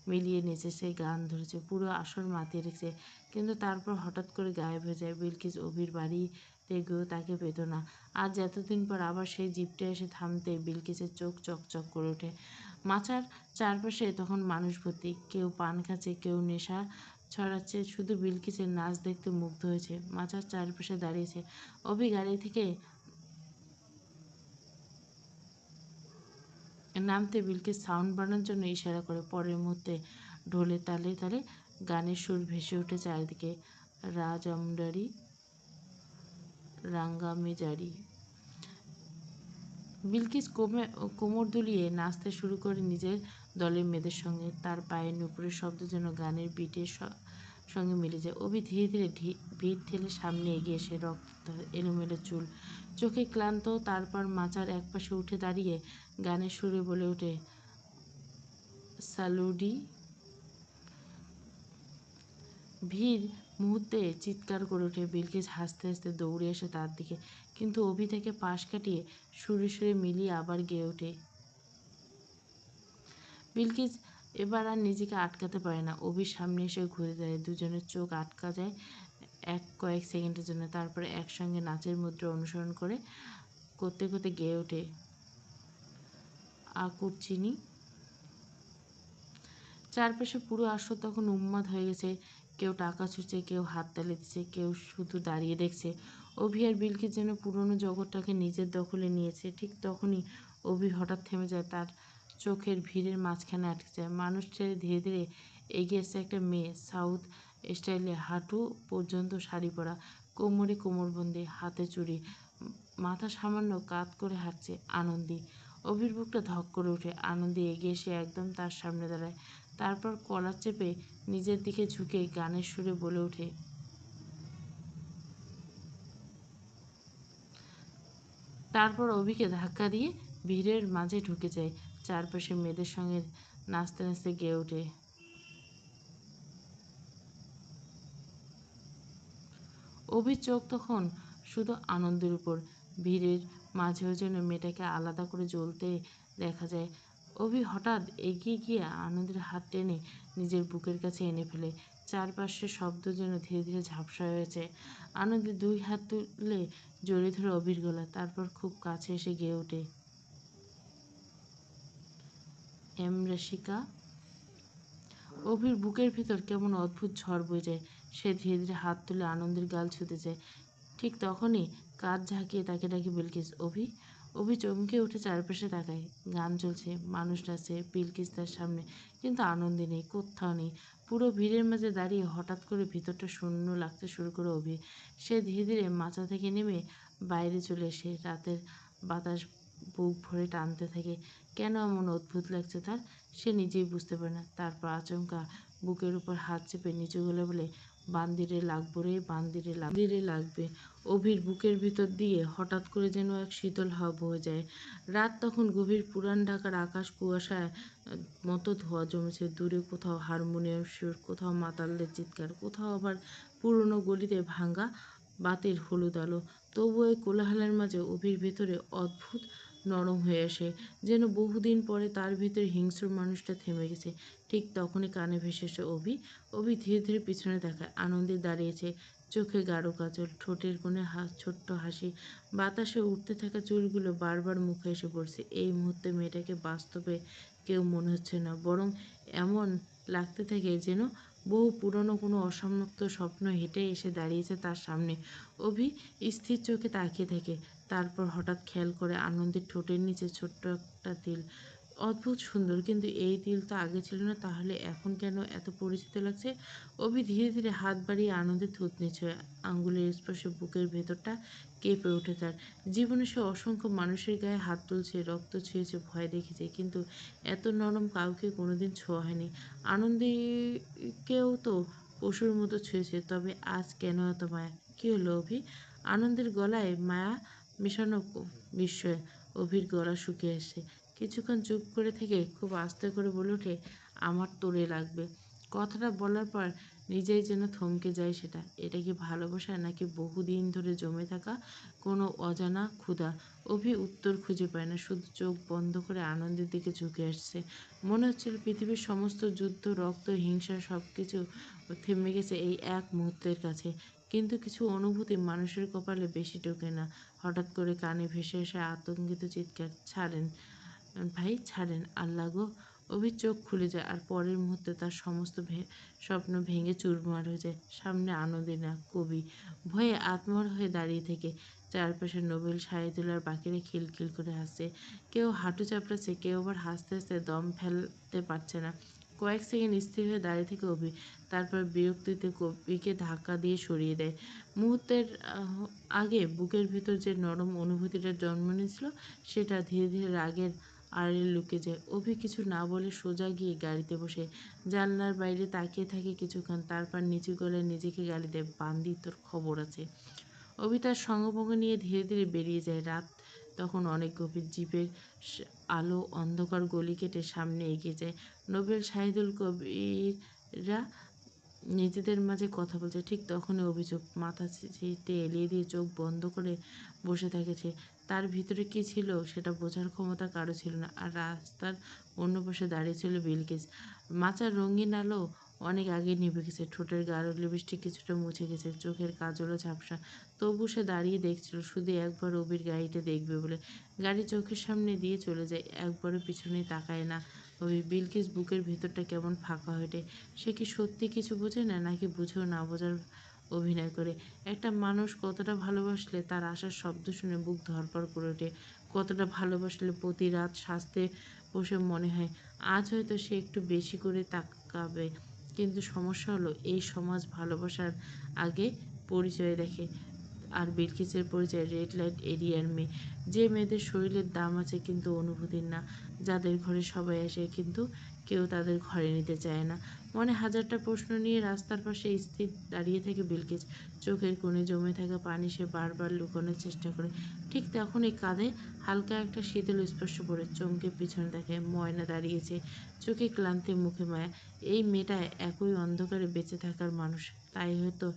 মিলিয়ে নেচেছে, গান ধরেছে, পুরো আসর মাতিয়ে রেখেছে। কিন্তু তারপর হঠাৎ করে গায়েব হয়ে যায় বিলকিস। অভির বাড়িতে গিয়েও তাকে পেত না। আজ এতদিন পর আবার সেই জিপটা এসে থামতে বিলকিসের চোখ চকচক করে ওঠে। মাচার চারপাশে তখন মানুষ ভর্তি, কেউ পান খাচ্ছে, কেউ নেশা ছড়াচ্ছে, শুধু বিলকিসের নাচ দেখতে মুগ্ধ হয়েছে। মাচার চারপাশে দাঁড়িয়েছে। অভি গাড়ি থেকে নামতে বিলকিস সাউন্ড বাড়ানোর জন্য ইশারা করে। পরের মুহূর্তে ঢোলে তালে তালে গানের সুর ভেসে ওঠে চারিদিকে। রাজমডারি রাঙ্গামেজারি। বিলকিস কোমর দুলিয়ে নাচতে শুরু করে নিজের দলের মেয়েদের সঙ্গে। তার পায়ের নুপুরের শব্দ যেন গানের বিটের সঙ্গে মিলে যায়। অভি ধীরে ধীরে ভিড় ঠেলে সামনে এগিয়ে এসে, রক্ত এলোমেলো চুল, চোখে ক্লান্ত। তারপর মাচার একপাশে উঠে দাঁড়িয়ে গানের সুরে বলে ওঠে, সালুডি। ভিড় মুহূর্তে চিৎকার করে ওঠে। বিলকিস হাসতে হাসতে দৌড়ে আসে তার দিকে, কিন্তু অভি থেকে পাশ কাটিয়ে সুরে সুরে মিলিয়ে আবার গেয়ে ওঠে। বিলকিস এবার আর নিজেকে আটকাতে পারে না, অভির সামনে এসে ঘুরে দাঁড়ায়। দুজনের চোখ আটকা যায় কয়েক সেকেন্ডের জন্য, তারপরে একসঙ্গে নাচের মুদ্রা অনুসরণ করতে করতে গেয়ে ওঠে, আকুরচিনি। চারপাশে পুরো আসর তখন উন্মাদ হয়ে গেছে। কেউ টাকা ছুঁচ্ছে, কেউ হাততালি দিচ্ছে, কেউ শুধু দাঁড়িয়ে দেখছে। অভি আর বিলকিস যেন পুরনো জগৎটাকে নিজের দখলে নিয়েছে। ঠিক তখনই অভি হঠাৎ থেমে যায়, তার চোখের ভিড়ের মাঝখানে আটকে যায়। মানুষ ছেড়ে ধীরে ধীরে এগিয়ে আসছে একটা মেয়ে, সাউথ স্টাইলে, হাঁটু পর্যন্ত শাড়ি পরা, কোমরে কোমরবন্দি, হাতে চুড়ি, মাথা সামান্য কাত করে হাঁটছে। আনন্দী। অভির বুকটা ধক করে ওঠে। আনন্দী এগিয়ে এসে একদম তার সামনে দাঁড়ায়, তারপর কলার চেপে নিজের দিকে ঝুঁকে গানের সুরে বলে ওঠে, তারপর অভিকে ধাক্কা দিয়ে ভিড়ের মাঝে ঢুকে যায়। চারপাশে মেয়েদের সঙ্গে নাচতে নাচতে গেয়ে ওঠে, অভির চোখ তখন শুধু আনন্দের উপর। ভিড়ের মাঝেও যেন মেয়েটাকে আলাদা করে জ্বলতে দেখা যায়। অভি হঠাৎ এগিয়ে গিয়ে আনন্দের হাত টেনে নিজের বুকের কাছে এনে ফেলে। চারপাশের শব্দ যেন ধীরে ধীরে ঝাপসা হয়েছে। আনন্দে 2 হাত তুলে জড়িয়ে ধরে অভির গলা, তারপর খুব কাছে এসে গেয়ে ওঠে, রাশিকা। অভির বুকের ভেতর কেমন অদ্ভুত ঝড় বয়ে যায়। সে ধীরে ধীরে হাত তুলে আনন্দের গাল ছুঁতে যায়। ঠিক তখনই কাঁধ ঝাঁকিয়ে তাকে ডাকে বিলকিস। অভি। অভি চমকে উঠে চারপাশে তাকায়। গান চলছে, মানুষ নাচছে, বিলকিস তার সামনে, কিন্তু আনন্দে নেই, কোথাও নেই। পুরো ভিড়ের মাঝে দাঁড়িয়ে হঠাৎ করে ভিতরটা শূন্য লাগতে শুরু করে অভি। সে ধীরে ধীরে মাচা থেকে নেমে বাইরে চলে এসে রাতের বাতাস বুক ভরে টানতে থাকে। কেন এমন অদ্ভুত লাগছে তার, সে নিজেই বুঝতে পারে না। তারপর আচমকা বুকের উপর হাত চেপে নিচু গলে বলে, বান্দিরে লাগবো রে, বান্দিরে লাগবে। অভির বুকের ভিতর দিয়ে হঠাৎ করে যেন এক শীতল হাওয়া বয়ে যায়। রাত তখন গভীর, পুরান ঢাকার আকাশ কুয়াশায় মতো ধোঁয়া জমেছে। দূরে কোথাও হারমোনিয়াম সুর, কোথাও মাতালদের চিৎকার, কোথাও আবার পুরনো গলিতে ভাঙা বাতির হলুদ আলো। তবুও এই কোলাহলের মাঝে অভির ভেতরে অদ্ভুত নরম হয়ে আসে, যেন বহুদিন পরে তার ভিতরে হিংস্র মানুষটা থেমে গেছে। ঠিক তখনই কানে ভেসে এসে অভি। অভি ধীরে ধীরে পিছনে তাকায়। আনন্দে দাঁড়িয়েছে, চোখে গাঢ় কাজল, ঠোঁটের কোণে ছোট্ট হাসি। বাতাসে উঠতে থাকা চুলগুলো বারবার মুখে এসে পড়ছে। এই মুহূর্তে মেয়েটাকে বাস্তবে কেউ মনে হচ্ছে না, বরং এমন লাগতে থাকে যেন বহু পুরনো কোনো অসমাপ্ত স্বপ্ন হেঁটে এসে দাঁড়িয়েছে তার সামনে। অভি স্থির চোখে তাকিয়ে থাকে। তারপর হঠাৎ খেয়াল করে আনন্দের ঠোঁটের নিচে ছোট্ট একটা তিল। অদ্ভুত সুন্দর, কিন্তু এই তিল তো আগে ছিল না, তাহলে এখন কেন এত পরিচিত লাগছে? অভি ধীরে ধীরে হাত বাড়িয়ে আনন্দে থুতনি ছোঁয়। আঙ্গুলের স্পর্শে বুকের ভেতরটা কেঁপে ওঠে তার। জীবনে সে অসংখ্য মানুষের গায়ে হাত তুলছে, রক্ত ছুঁয়েছে, ভয় দেখেছে, কিন্তু এত নরম কাউকে কোনোদিন ছোঁয়া হয়নি। আনন্দীকেও তো পশুর মতো ছুঁয়েছে, তবে আজ কেন এত মায়া? কী হলো অভি? আনন্দের গলায় মায়া মেশানো বিস্ময়। অভির গলা শুকিয়ে আসছে। কিছুক্ষণ চুপ করে থেকে খুব আস্তে করে বলে ওঠে, আমার তোরে লাগবে। কথাটা বলার পর নিজেই যেন থমকে যায় সেটা। এটা কি ভালোবাসা, নাকি বহুদিন ধরে জমে থাকা কোনো অজানা ক্ষুধা? অভি উত্তর খুঁজে পায় না, শুধু চোখ বন্ধ করে আনন্দের দিকে ঝুঁকে আসছে। মনে হচ্ছিল পৃথিবীর সমস্ত যুদ্ধ, রক্ত, হিংসা সব কিছু থেমে গেছে এই এক মুহূর্তের কাছে। কিন্তু কিছু অনুভূতি মানুষের কপালে বেশি টোকে না। হঠাৎ করে কানে ভেসে আসে আতঙ্কিত চিৎকার, ছাড়েন ভাই, ছাড়েন, আল্লাহ গো। অভির চোখ খুলে যায়, আর পরের মুহূর্তে তার সমস্ত স্বপ্ন ভেঙে চুরমার হয়ে যায়। সামনে আনন্দী না, কবি। ভয়ে আত্মহরা হয়ে দাঁড়িয়ে থেকে। চারপাশে নোবেল, শাহিদুল আর বাকিরা খিলখিল করে হাসছে। কেউ হাঁটু চাপড়াচ্ছে, কেউ আবার হাসতে হাসতে দম ফেলতে পারছে না। কয়েক সেকেন্ড স্থির হয়ে দাঁড়িয়ে থেকে অভি, তারপর বিরক্তিতে কবিকে ধাক্কা দিয়ে সরিয়ে দেয়। মুহূর্তের আগে বুকের ভিতর যে নরম অনুভূতিটা জন্ম নিয়েছিল, সেটা ধীরে ধীরে রাগের আড়ালে লুকে যায়। অভি কিছু না বলে সোজা গিয়ে গাড়িতে বসে জানলার বাইরে তাকিয়ে থাকে কিছুক্ষণ, তারপর নিচু গলায় নিজেকে গালি দেয়, বান্দি, তোর খবর আছে। অভি তার সঙ্গভঙ্গ নিয়ে ধীরে ধীরে বেরিয়ে যায়। রাত তখন অনেক গভীর। জিপের আলো অন্ধকার গলি কেটে সামনে এগিয়ে যায়। নোবেল, শাহিদুল, কবিররা নিজেদের মাঝে কথা বলছে। ঠিক তখনই অভিযোগ মাথা চিটে এলিয়ে দিয়ে চোখ বন্ধ করে বসে থেকেছে। তার ভিতরে কী ছিল সেটা বোঝার ক্ষমতা কারো ছিল না। আর রাস্তার অন্য পাশে দাঁড়িয়ে ছিল বিলকিস। মাচার রঙিন আলো অনেক আগে নিভে গেছে। ঠোঁটের গাঢ় লিপস্টিক কিছুটা মুছে গেছে, চোখের কাজলও ঝাপসা। তবু সে দাঁড়িয়ে দেখছিল, শুধু একবার অবির গাড়িটা দেখবে বলে। গাড়ি চোখের সামনে দিয়ে চলে যায়, একবারও পিছনে তাকায় না। ওই বিলকিস বুকের ভেতরটা কেমন ফাঁকা হয়ে ওঠে। সে কি সত্যি কিছু বোঝে না, নাকি বুঝেও না বোঝার অভিনয় করে? একটা মানুষ কতটা ভালোবাসলে তার আসার শব্দ শুনে বুক ধড়ফড় করে ওঠে? কতটা ভালোবাসলে প্রতি রাত সাজতে বসে মনে হয় আজ হয়তো সে একটু বেশি করে তাকাবে। কিন্তু সমস্যা হলো, এই সমাজ ভালোবাসার আগে পরিচয় দেখে। আর বিলকিসের পরিচয় রেড লাইট এরিয়ার মেয়ে। যে মেয়েদের শরীরের দাম আছে কিন্তু অনুভূতির না। যাদের ঘরে সবাই আসে কিন্তু কেউ তাদের ঘরে নিতে চায় না। মনে হাজারটা প্রশ্ন নিয়ে রাস্তার পাশে স্থির দাঁড়িয়ে থাকে বিলকিস। চোখের কোণে জমে থাকা পানি সে বারবার লুকানোর চেষ্টা করে। ঠিক তখনই কাঁধে হালকা একটা শীতল স্পর্শ পড়ে। চমকে পিছনে দেখে ময়না দাঁড়িয়েছে, চোখে ক্লান্তি, মুখে মায়া। এই মেয়েটা একই অন্ধকারে বেঁচে থাকার মানুষ, তাই হয়তো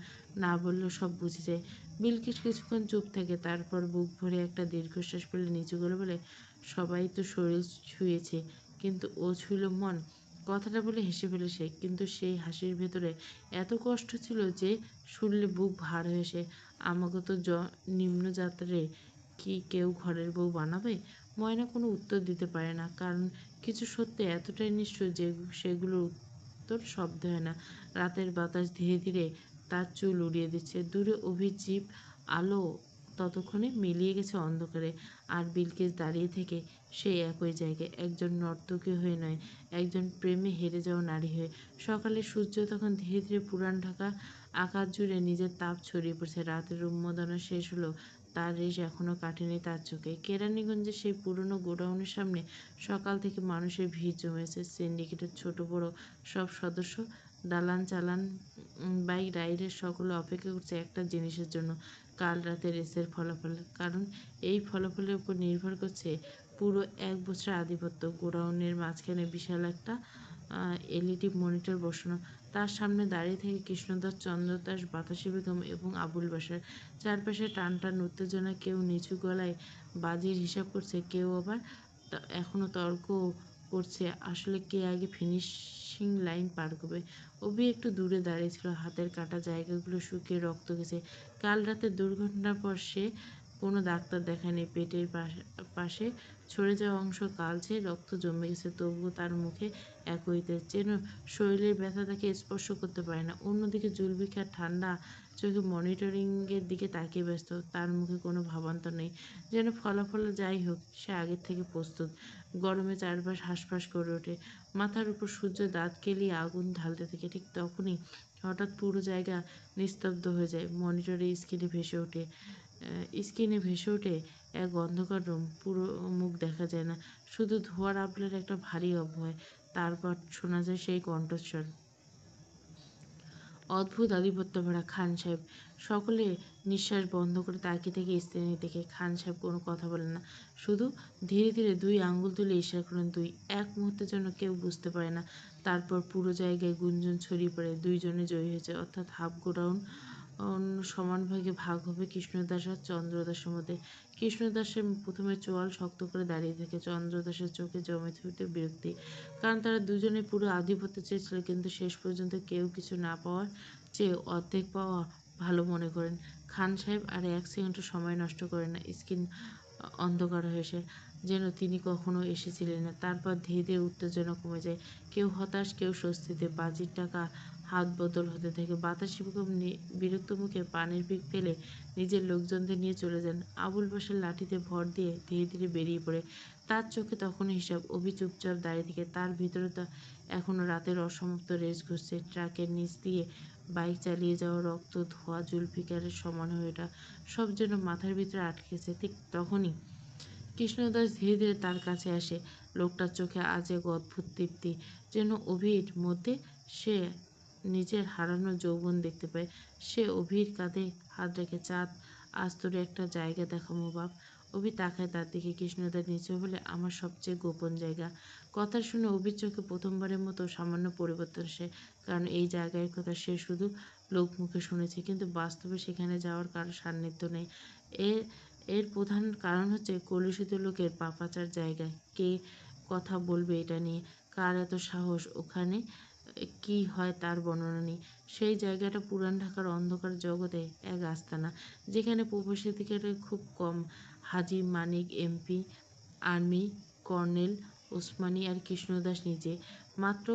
না বললেও সব বুঝে যায়। বিলকিস কিছুক্ষণ চুপ থাকে, তারপর বুক ভরে একটা দীর্ঘশ্বাস ফেলে নিচু গলায় বলে, সবাই তো শরীর ছুঁয়েছে, কিন্তু ও ছুঁল মন। কথাটা বলে হেসে ফেলে সে, কিন্তু সেই হাসির ভেতরে এত কষ্ট ছিল যে শুনলে বুক ভার হয়ে আসে। আমাকে তো নিম্নজাত্রে কি কেউ ঘরের বউ বানাবে? ময়না কোনো উত্তর দিতে পারে না, কারণ কিছু সত্যি এতটাই নিষ্ঠুর যে সেগুলোর উত্তর শব্দ হয় না। রাতের বাতাস ধীরে ধীরে তার চুল উড়িয়ে দিচ্ছে। দূরে অভিজিৎ আলো ততক্ষণে মিলিয়ে গেছে অন্ধকারে। আর বিলকিস দাঁড়িয়ে থেকে সেই একই জায়গায়, একজন নর্তকী হয়ে নয়, একজন প্রেমে হেরে যাওয়া নারী হয়ে। সকালে সূর্য তখন ধীরে ধীরে পুরান ঢাকা আকাশ জুড়ে নিজের তাপ ছড়িয়ে পড়ছে। রাতের উন্মাদনা শেষ হলো, তার রেশ এখনো কাটেনি তার চোখে। কেরানীগঞ্জের সেই পুরনো গোডাউনের সামনে সকাল থেকে মানুষের ভিড় জমেছে। সিন্ডিকেটের ছোট বড় সব সদস্য, দালান চালান, বাইক রাইডের সকলে অপেক্ষা করছে একটা জিনিসের জন্য, কাল রাতে রেসের ফলাফল। কারণ এই ফলাফলের উপর নির্ভর করছে পুরো এক বছরের আধিপত্য। গোডাউনের মাঝখানে বিশাল একটা এলইডি মনিটর বসানো। তার সামনে দাঁড়িয়ে থেকে কৃষ্ণদাস, চন্দ্রদাস, বাতাসী বেগম এবং আবুল বাশার। চারপাশে টান টান উত্তেজনা। কেউ নিচু গলায় বাজির হিসাব করছে, কেউ আবার এখনো তর্ক করছে আসলে কে আগে ফিনিশিং লাইন পার করবে। অভি একটু দূরে দাঁড়িয়েছিল, হাতের কাটা জায়গাগুলো শুকিয়ে রক্ত গেছে। কাল রাতের দুর্ঘটনার পর সে কোনো ডাক্তার দেখায়নি। পেটের পাশে ছড়ে যাওয়া অংশ কালচে, রক্ত জমে গেছে, তবুও তার মুখে একই তেজ, যেন শরীরের ব্যথা তাকে স্পর্শ করতে পারে না। অন্যদিকে জুলফিকার ঠান্ডা চোখে মনিটরিংয়ের দিকে তাকিয়ে ব্যস্ত। তার মুখে কোনো ভাবান্তর নেই, যেন ফলাফল যাই হোক সে আগের থেকে প্রস্তুত। গরমে চারপাশ হাঁসফাঁস করে ওঠে। মাথার উপর সূর্য দাঁত কেলিয়ে আগুন ঢালতে থাকে। ঠিক তখনই হঠাৎ পুরো জায়গা নিস্তব্ধ হয়ে যায়। মনিটরে স্ক্রিনে ভেসে ওঠে এক অন্ধকার রুম। পুরো মুখ দেখা যায় না, শুধু ধোঁয়ার আবলের একটা ভারী অভয়। তারপর শোনা যায় সেই কণ্ঠস্বর, অদ্ভুত আধিপত্য ভরা, খান সাহেব। সকলে নিঃশ্বাস বন্ধ করে তাকিয়ে থেকে স্ত্রী দেখে। খান সাহেব কোনো কথা বলেন না, শুধু ধীরে ধীরে দুই আঙ্গুল তুলে ইশারা করেন। দুই এক মুহূর্তের জন্য কেউ বুঝতে পারে না। তারপর পুরো জায়গায় গুঞ্জন ছড়িয়ে পড়ে, দুইজনে জয়ী হয়েছে, অর্থাৎ হাফ গোডাউন সমান ভাগে ভাগ হবে কৃষ্ণদাস আর চন্দ্রদাসের মধ্যে। কৃষ্ণদাসের প্রথমে চোয়াল শক্ত করে দাঁড়িয়ে থাকে। চন্দ্রদাসের চোখে জমে উঠে বিরক্তি, কারণ তারা দুজনে পুরো আধিপত্য চেয়েছিল, কিন্তু শেষ পর্যন্ত কেউ কিছু না পাওয়ার চেয়ে অর্ধেক পাওয়া ভালো মনে করেন। খান সাহেব আর এক সেকেন্ডও সময় নষ্ট করেন না। স্ক্রিন অন্ধকার হয়ে আসে, যেন তিনি কখনো এসেছিলেন না। তারপর ধীরে ধীরে উত্তেজনা কমে যায়। কেউ হতাশ, কেউ স্বস্তিতে। বাজির টাকা হাত বদল হতে থাকে। বাতাসী বেগম বিরক্ত মুখে পানির পিক ফেলে নিজের লোকজনদের নিয়ে চলে যান। আবুল বাশার লাঠিতে ভর দিয়ে ধীরে ধীরে বেরিয়ে পড়ে। তার চোখে তখনও হিসাব। অভি চুপচাপ দাঁড়িয়ে থেকে, তার ভিতরে তা এখনো রাতের অসমাপ্ত রেস ঘুরছে। ট্রাকের নিচ দিয়ে বাইক চালিয়ে যাওয়া, রক্ত ধোয়া জুলফিকারের সমান হয়ে ওঠা, সব যেন মাথার ভিতরে আটকেছে। ঠিক তখনই কৃষ্ণদাস ধীরে ধীরে তার কাছে আসে। লোকটার চোখে আজ এক অদ্ভুত তৃপ্তি, যেন অভির মধ্যে সে নিজের হারানো যৌবন দেখতে পায়। সে অভির কাঁধে হাত রেখে, চাঁদ, আজ তোর একটা জায়গা দেখাবো বাপ। অভি তাকায় তার দিকে। কৃষ্ণদাস নিচে বলে, আমার সবচেয়ে গোপন জায়গা। কথা শুনে অভির চোখে প্রথমবারের মতো সামান্য পরিবর্তন আসে, কারণ এই জায়গার কথা সে শুধু লোকমুখে শুনেছে, কিন্তু বাস্তবে সেখানে যাওয়ার কারো সান্নিধ্য নেই। এর এর প্রধান কারণ হচ্ছে কলুষিত লোকের পাপাচার জায়গায়। কে কথা বলবে এটা নিয়ে? কার এত সাহস? ওখানে কি হয় তার বর্ণনা নেই। সেই জায়গাটা পুরান ঢাকার অন্ধকার জগতে এক আস্তানা, যেখানে প্রবেশাধিকার খুব কম। হাজী মানিক, এমপি, আর্মি কর্নেল ওসমানী আর কৃষ্ণদাস নিজে, মাত্র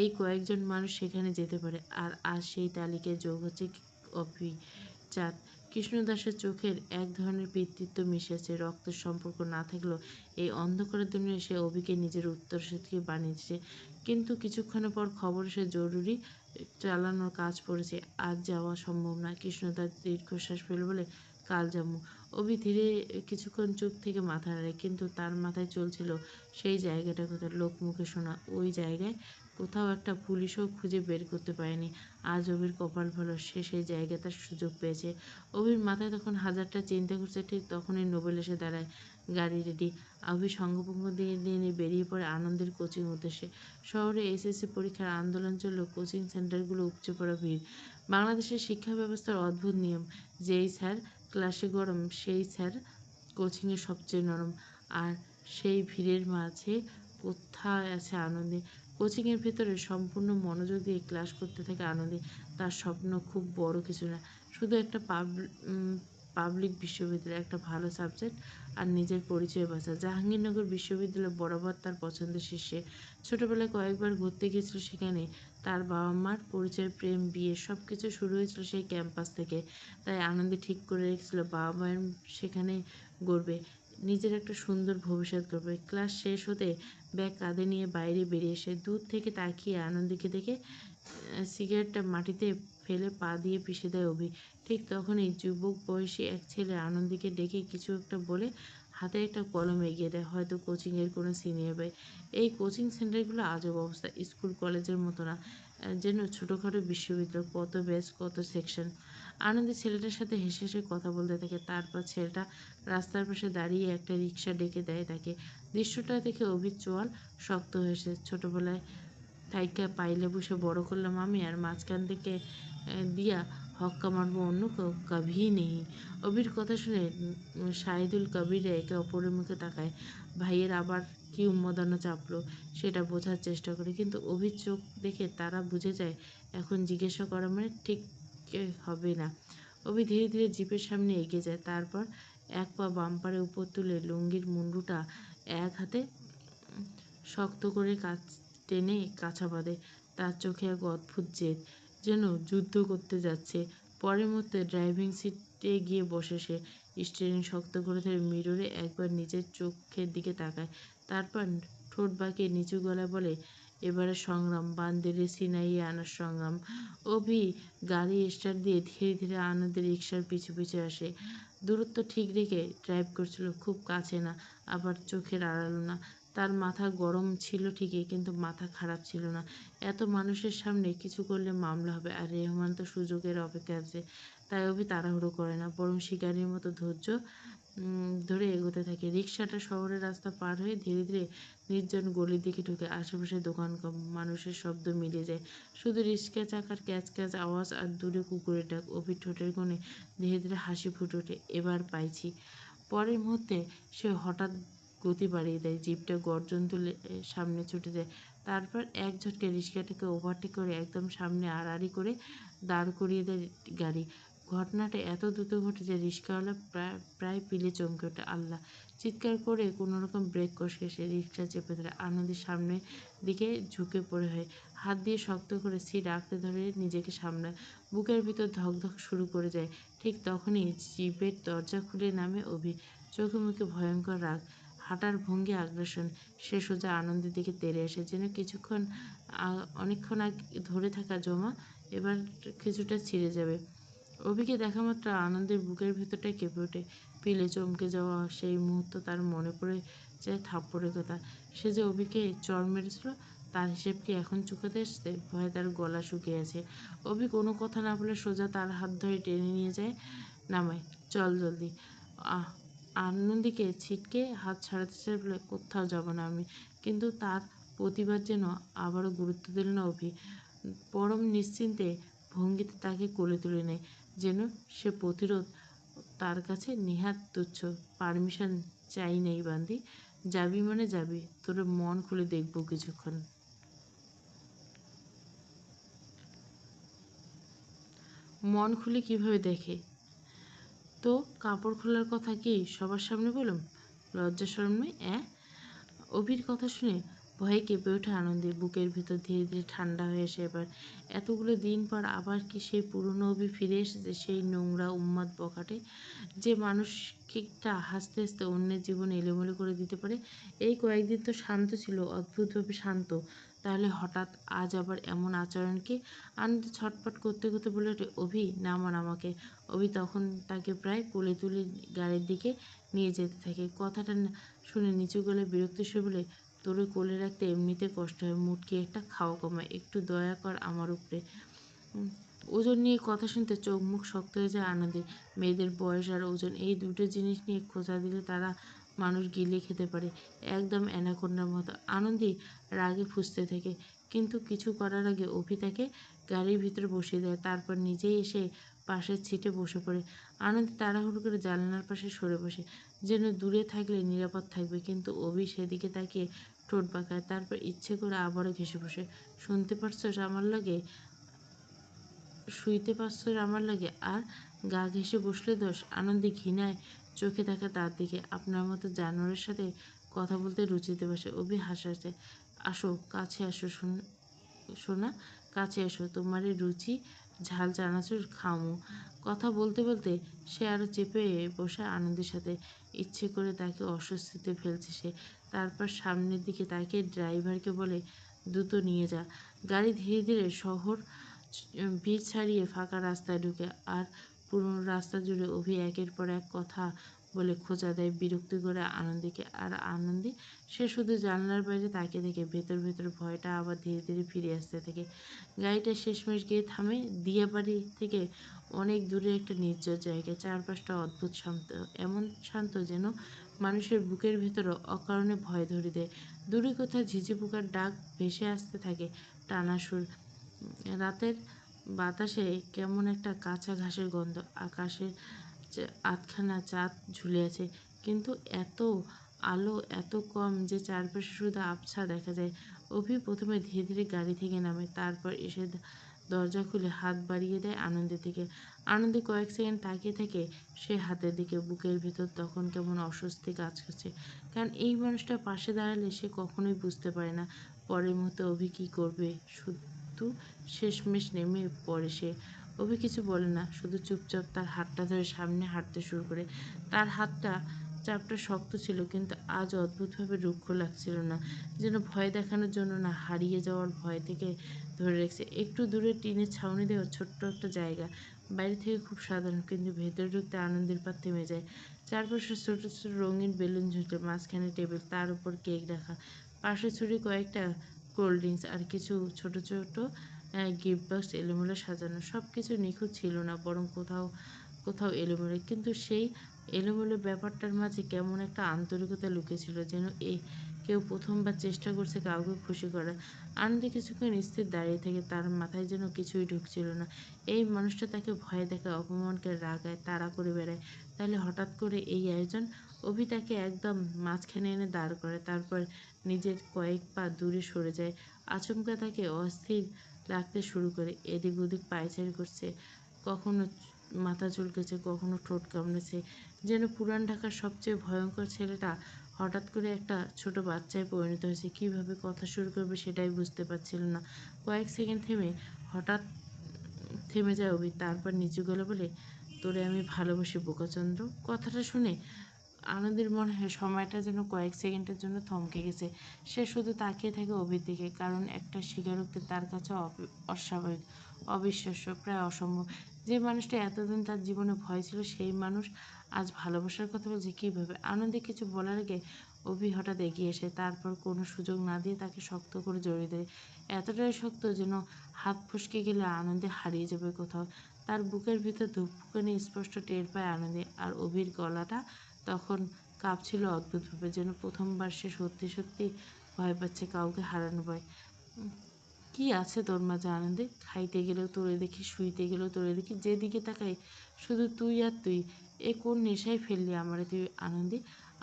এই কয়েকজন মানুষ সেখানে যেতে পারে। আর আজ সেই তালিকায় যোগ হচ্ছে অভিজাত। কৃষ্ণদাসের চোখের এক ধরনের পিতৃত্ব মিশেছে। রক্তের সম্পর্ক না থাকলেও এই অন্ধকারের দুনিয়ায় সে অভিকে নিজের উত্তরসূরি বানিয়েছে। কিন্তু কিছুক্ষণের পর খবর এসে জরুরি চালানোর কাজ পড়েছে, আজ যাওয়া সম্ভব না। কৃষ্ণদাস দীর্ঘশ্বাস ফেলে বলে, কাল যাবো। অভি ধীরে কিছুক্ষণ চুপ থেকে মাথা নাড়ে, কিন্তু তার মাথায় চলছিল সেই জায়গাটার কথা, লোকমুখে শোনা। ওই জায়গায় কোথাও একটা পুলিশও খুঁজে বের করতে পারেনি। আজ অভির কপাল ভালো, সে সেই জায়গাটার সুযোগ পেয়েছে। অভির মাথায় তখন হাজারটা চিন্তা করছে। ঠিক তখনই নোবেল এসে দাঁড়ায়, গাড়ি রেডি। অভি সঙ্গভঙ্গ দিয়ে নিয়ে বেরিয়ে পড়ে আনন্দের কোচিং উদ্দেশ্যে। শহরে এসএসসি পরীক্ষার আন্দোলন চললেও কোচিং সেন্টারগুলো উপচে পড়া ভিড়। বাংলাদেশের শিক্ষা ব্যবস্থার অদ্ভুত নিয়ম, যেই স্যার ক্লাসে গরম সেই স্যার কোচিংয়ে সবচেয়ে নরম। আর সেই ভিড়ের মাঝে কোথায় আছে আনন্দে কোচিংয়ের ভেতরে সম্পূর্ণ মনোযোগ দিয়ে ক্লাস করতে থাকে আনন্দী। তার স্বপ্ন খুব বড় কিছু না, শুধু একটা পাবলিক বিশ্ববিদ্যালয়, একটা ভালো সাবজেক্ট আর নিজের পরিচয় বাঁচা। জাহাঙ্গীরনগর বিশ্ববিদ্যালয় বরাবর তার পছন্দের শীর্ষে। ছোটবেলায় কয়েকবার ঘুরতে গিয়েছিল সেখানে। তার বাবা মার পরিচয়, প্রেম, বিয়ে সব কিছু শুরু হয়েছিল সেই ক্যাম্পাস থেকে। তাই আনন্দী ঠিক করে রেখেছিল বাবা মায়ের সেখানে গড়বে, নিজের একটা সুন্দর ভবিষ্যৎ গড়বে। ক্লাস শেষ হতে ব্যাগ কাঁধে নিয়ে বাইরে বেরিয়ে এসে দূর থেকে তাকিয়ে আনন্দীকে দেখে সিগারেটটা মাটিতে ফেলে পা দিয়ে পিষে দেয় অভি। ঠিক তখনই যুবক বয়সী এক ছেলে আনন্দীকে ডেকে কিছু একটা বলে হাতে একটা কলম এগিয়ে দেয়, হয়তো কোচিংয়ের কোনো সিনিয়র ভাই। এই কোচিং সেন্টারগুলো আজব অবস্থা, স্কুল কলেজের মতো না, যেন ছোটোখাটো বিশ্ববিদ্যালয়, কত ব্যাচ, কত সেকশন। আনন্দী ছেলেটার সাথে হেসে হেসে কথা বলতে থাকে। তারপর ছেলেটা রাস্তার পাশে দাঁড়িয়ে একটা রিক্সা ডেকে দেয় তাকে। দৃশ্যটা দেখে অভির চোয়াল শক্ত হয়েছে। ছোটবেলায় থাইকা পাইলে বসে বড় করলাম আমি, আর মাঝখান থেকে দিয়া হক্কা মারবো অন্য কেউ কভি নেই। অভির কথা শুনে শাহিদুল কবির একে অপরের মুখে তাকায়। ভাইয়ের আবার কি উন্মাদনা চাপলো সেটা বোঝার চেষ্টা করে, কিন্তু অভির চোখ দেখে তারা বুঝে যায় এখন জিজ্ঞাসা করা মানে ঠিক হবে না। অভি ধীরে ধীরে জিপের সামনে এগিয়ে যায়, তারপর এক পা বাম্পারের উপর তুলে লুঙ্গির মুন্ডুটা এক হাতে শক্ত করে টেনে কাছা বাঁধে। তার চোখে এক অদ্ভুত জেদ, যেন যুদ্ধ করতে যাচ্ছে। পরের মুহূর্তে ড্রাইভিং সিটে গিয়ে বসে সে। স্টিয়ারিং শক্ত করে ধরে মিররে একবার নিজের চোখের দিকে তাকায়, তারপর ঠোঁট বাঁকিয়ে নিচু গলায় বলে, এবারে সংগ্রাম, বান্দিরে ছিনাইয়ে আনার সংগ্রাম। অভি গাড়ি স্টার্ট দিয়ে ধীরে ধীরে আনন্দের রিকশার পিছু পিছু আসে। দূরত্ব ঠিক রেখে ড্রাইভ করছিল, খুব কাছে না, আবার চোখের আড়ালও না। তার মাথা গরম ছিল ঠিকই, কিন্তু মাথা খারাপ ছিল না। এত মানুষের সামনে কিছু করলে মামলা হবে, আর রেহমান তো সুযোগের অপেক্ষা আছে। তাই অভি তাড়াহুড়ো করে না, বরং শিকারীর মতো ধৈর্য ধরে এগোতে থাকে। রিকশাটা শহরের রাস্তা পার হয়ে ধীরে ধীরে নির্জন গলির দিকে ঢুকে। আশেপাশে দোকান কম, মানুষের শব্দ মিলে যায়, শুধু রিক্সা চাকার ক্যাচ ক্যাচ আওয়াজ আর দূরে কুকুরের ডাক। অভির ঠোঁটের কোণে ধীরে ধীরে হাসি ফুটে ওঠে, এবার পাইছি। পরের মুহূর্তে সে হঠাৎ গতি বাড়িয়ে দেয়, জিপটা গর্জন তুলে সামনে ছুটে যায়। তারপর এক ঝটকে রিক্সাটাকে ওভারটেক করে একদম সামনে আড়াআড়ি করে দাঁড় করিয়ে দেয় গাড়ি। ঘটনাটা এত দ্রুত ঘটে যে রিক্সাওয়ালা প্রায় পিলে চমকে ওঠে। আল্লাহ! চিৎকার করে কোনোরকম ব্রেক কষে সে রিক্সা চেপে ধরে। আনন্দীর সামনের দিকে ঝুঁকে পড়ে হয়, হাত দিয়ে শক্ত করে সিট আঁকড়ে ধরে নিজেকে সামলায়। বুকের ভিতর ধকধক শুরু করে যায়। ঠিক তখনই জিপের দরজা খুলে নামে অভি, চোখে মুখে ভয়ঙ্কর রাগ, হাঁটার ভঙ্গি আগ্রাসন। সে সোজা আনন্দের দিকে তেড়ে আসে, যেন অনেকক্ষণ আগে ধরে থাকা জমা এবার কিছুটা ছিঁড়ে যাবে। অভিকে দেখা মাত্র আনন্দের বুকের ভেতরটা কেঁপে ওঠে। পিলে চমকে যাওয়া সেই মুহূর্ত তার মনে পড়ে যায় থাপ্পড়ের কথা। সে যে অভিকে চড় মেরেছিল, তার হিসেব কি এখন চুকাতে এসেছে? ভয়ে তার গলা শুকিয়ে আছে। অভি কোনো কথা না বলে সোজা তার হাত ধরে টেনে নিয়ে যায়, নামায়। চল জলদি। আহ আনন্দীকে ছিটকে হাত ছাড়াতে চায় বলে, কোথাও যাব না আমি। কিন্তু তার প্রতিবাদ যেন আবারও গুরুত্ব দিল না অভি। পরম নিশ্চিন্তে ভঙ্গিতে তাকে কোলে তুলে নেয়, যেন সে প্রতিরোধ তার কাছে নেহাত তুচ্ছ। পারমিশন চাই নেই বান্দি, যাবি মানে যাবি, তোর মন খুলে দেখবো কিছুক্ষণ। মন খুলে কিভাবে দেখে? তো কাপড় খোলার কথা কি সবার সামনে বলুম? লজ্জা শরম নেই? অভির কথা শুনে ভয়ে কেঁপে ওঠে আনন্দে। বুকের ভিতর ধীরে ধীরে ঠান্ডা হয়ে আসে এবার। এতগুলো দিন পর আবার কি সেই পুরনো অভি ফিরে এসেছে, সেই নোংরা উন্মাদ বখাটে, যে মানুষটা হাসতে হাসতে অন্যের জীবন এলোমেলো করে দিতে পারে। এই কয়েকদিন তো শান্ত ছিল, অদ্ভুতভাবে শান্ত, তাহলে হঠাৎ আজ আবার এমন আচরণ কি? আনন্দ ছটপট করতে করতে বলে ওঠে, অভি নামান আমাকে। অভি তখন তাকে প্রায় কোলে তুলে গাড়ির দিকে নিয়ে যেতে থাকে। কথাটা শুনে নিচু গলায় বিরক্ত সে বলে, তোরে কোলে রাখতে এমনিতে কষ্ট হয়, মুটকি একটা খাওয়া কমায়, একটু দয়া কর আমার উপরে। ওজন নিয়ে কথা শুনতে চোখ মুখ শক্ত হয়ে যায় আনন্দে। মেয়েদের বয়স আর ওজন, এই দুটো জিনিস নিয়ে খোঁচা দিলে তারা মানুষ গিলে খেতে পারে, একদম অ্যানাকোন্ডার মতো। আনন্দী রাগে ফুঁসতে থাকে, কিন্তু কিছু করার আগে অভি তাকে গাড়ির ভিতরে বসিয়ে দেয়, তারপর নিজেই এসে পাশের সিটে বসে পড়ে। আনন্দ তাড়াহুড়ো করে জানালার পাশে সরে বসে, যেন দূরে থাকলে নিরাপদ থাকবে। কিন্তু অভি সেদিকে তাকিয়ে ঠোঁট বাঁকায়, তারপর ইচ্ছে করে আবারও ঘেঁষে বসে। শুনতে পারছস আমার লগে, শুইতে পারছস আমার লগে, আর গা ঘেঁষে বসলে দোষ? আনন্দে ঘৃণায় চোখে তাকায় তার দিকে। আপনার মতো জানোয়ারের সাথে কথা বলতে রুচিতে বসে। অভি হাসে। আসো, কাছে আসো সোনা, কাছে এসো, তোমার এই রুচি ঝাল চানাচুর খামু। কথা বলতে বলতে সে আরো চেপে বসে আনন্দের সাথে। ইচ্ছে করে তাকে অস্বস্তিতে ফেলছে সে। তারপর সামনের দিকে তাকিয়ে ড্রাইভারকে বলে, দ্রুত নিয়ে যা। গাড়ি ধীরে ধীরে শহর ভিড় ছাড়িয়ে ফাঁকা রাস্তায় ঢুকে। আর পুরনো রাস্তা জুড়ে অভি একের পর এক কথা বলে খোঁচা দেয় বিরক্তি করে আনন্দীকে। আর আনন্দী, সে শুধু জানলার বাইরে তাকিয়ে থাকে। ভেতর ভেতর ভয়টা আবার ধীরে ধীরে ফিরে আসতে থাকে। গাড়িটা শেষমেশ গিয়ে থামে দিয়াবাড়ি থেকে অনেক দূরে একটা নির্জন জায়গায়। চারপাশটা অদ্ভুত শান্ত, এমন শান্ত যেন মানুষের বুকের ভেতরও অকারণে ভয় ধরে দেয়। দূরে কোথাও ঝিঝি পোকার ডাক ভেসে আসতে থাকে টানা সুর। রাতের বাতাসে কেমন একটা কাঁচা ঘাসের গন্ধ। আকাশে আধখানা চাঁদ ঝুলে আছে, কিন্তু এত আলো এত কম যে চারপাশে শুধু আবছা দেখা যায়। অভি প্রথমে ধীরে ধীরে গাড়ি থেকে নামে, তারপর এসে দরজা খুলে হাত বাড়িয়ে দেয় আনন্দের দিকে। আনন্দে কয়েক সেকেন্ড তাকিয়ে থাকে সে হাতের দিকে। বুকের ভেতর তখন কেমন অস্বস্তি কাজ করছে, কারণ এই মানুষটা পাশে দাঁড়ালে সে কখনোই বুঝতে পারে না পরের মুহূর্তে অভি কী করবে। শুধু শেষমেশ নেমে পড়ে সে। অভি কিছু বলে না, শুধু চুপচাপ তার হাতটা ধরে সামনে হাঁটতে শুরু করে। তার হাতটা চাপটা শক্ত ছিল, কিন্তু আজ অদ্ভুতভাবে রুক্ষ লাগছিল না। যেন ভয় দেখানোর জন্য না, হারিয়ে যাওয়ার ভয় থেকে ধরে রেখেছে। একটু দূরে টিনের ছাউনি দেওয়া ছোট্ট একটা জায়গা। বাইরে থেকে খুব সাধারণ, কিন্তু ভেতরে ঢুকতে আনন্দের পা থেমে যায়। চারপাশে ছোট ছোট রঙিন বেলুন ঝুলছে, মাঝখানে টেবিল, তার উপর কেক রাখা, পাশে ছুরি কয়েকটা কোল্ড ড্রিঙ্কস আর কিছু ছোট ছোট গিফট বক্স এলোমেলো সাজানো। সব কিছু নিখুঁত ছিল না, বরং কোথাও কোথাও এলোমেলো। কিন্তু সেই এলোমেলো ব্যাপারটার মাঝে কেমন একটা আন্তরিকতা লুকিয়েছিল, যেন কেউ প্রথমবার চেষ্টা করছে কাউকে খুশি করার। আনন্দে কিছুক্ষণ স্থির দাঁড়িয়ে থেকে, তার মাথায় যেন কিছুই ঢুকছিল না। এই মানুষটা তাকে ভয় দেখায়, অপমান করে, রাগায়, তাড়া করে বেড়ায়, তাহলে হঠাৎ করে এই আয়োজন। অভি তাকে একদম মাঝখানে এনে দাঁড় করে, তারপর নিজের কয়েক পা দূরে সরে যায়। আচমকা তাকে অস্থির লাগতে শুরু করে। এদিক ওদিক পায়চারি করছে, কখনো মাথা চুলকেছে, কখনো ঠোঁট কামড়েছে, যেন পুরান ঢাকার সবচেয়ে ভয়ঙ্কর ছেলেটা হঠাৎ করে একটা ছোট বাচ্চায় পরিণত হয়েছে। কীভাবে কথা শুরু করবে সেটাই বুঝতে পারছিল না। কয়েক সেকেন্ড হঠাৎ থেমে যায় অভি, তারপর নিচু গলা বলে, তোরে আমি ভালোবাসি বোকাচন্দ্র। কথাটা শুনে আনন্দের মনে হয় সময়টা যেন কয়েক সেকেন্ডের জন্য থমকে গেছে। সে শুধু তাকিয়ে থাকে অভির দিকে, কারণ একটা স্বীকারোক্তি তার কাছে অস্বাভাবিক, অবিশ্বাস্য, প্রায় অসম্ভব। যে মানুষটা এতদিন তার জীবনে ভয় ছিল, সেই মানুষ আজ ভালোবাসার কথা বলছে। কীভাবে? আনন্দে কিছু বলার আগে অভি হঠাৎ এগিয়ে এসে, তারপর কোনো সুযোগ না দিয়ে তাকে শক্ত করে জড়িয়ে দেয়। এতটাই শক্ত যেন হাত ফসকে গেলে আনন্দে হারিয়ে যাবে কোথাও। তার বুকের ভিতর ধুকপুকানি স্পষ্ট টের পায় আনন্দে। আর অভির গলাটা তখন কাঁপছিল অদ্ভুতভাবে, যেন প্রথমবার সে সত্যি সত্যি ভয় পাচ্ছে, কাউকে হারানো ভয়। কি আছে তোর মাঝে আনন্দে? খাইতে গেলেও তোরে দেখি, শুইতে গেলেও তোরে দেখি, যেদিকে তাকাই শুধু তুই আর তুই। এ কোন নেশায় ফেললি আমারে তুই আনন্দে?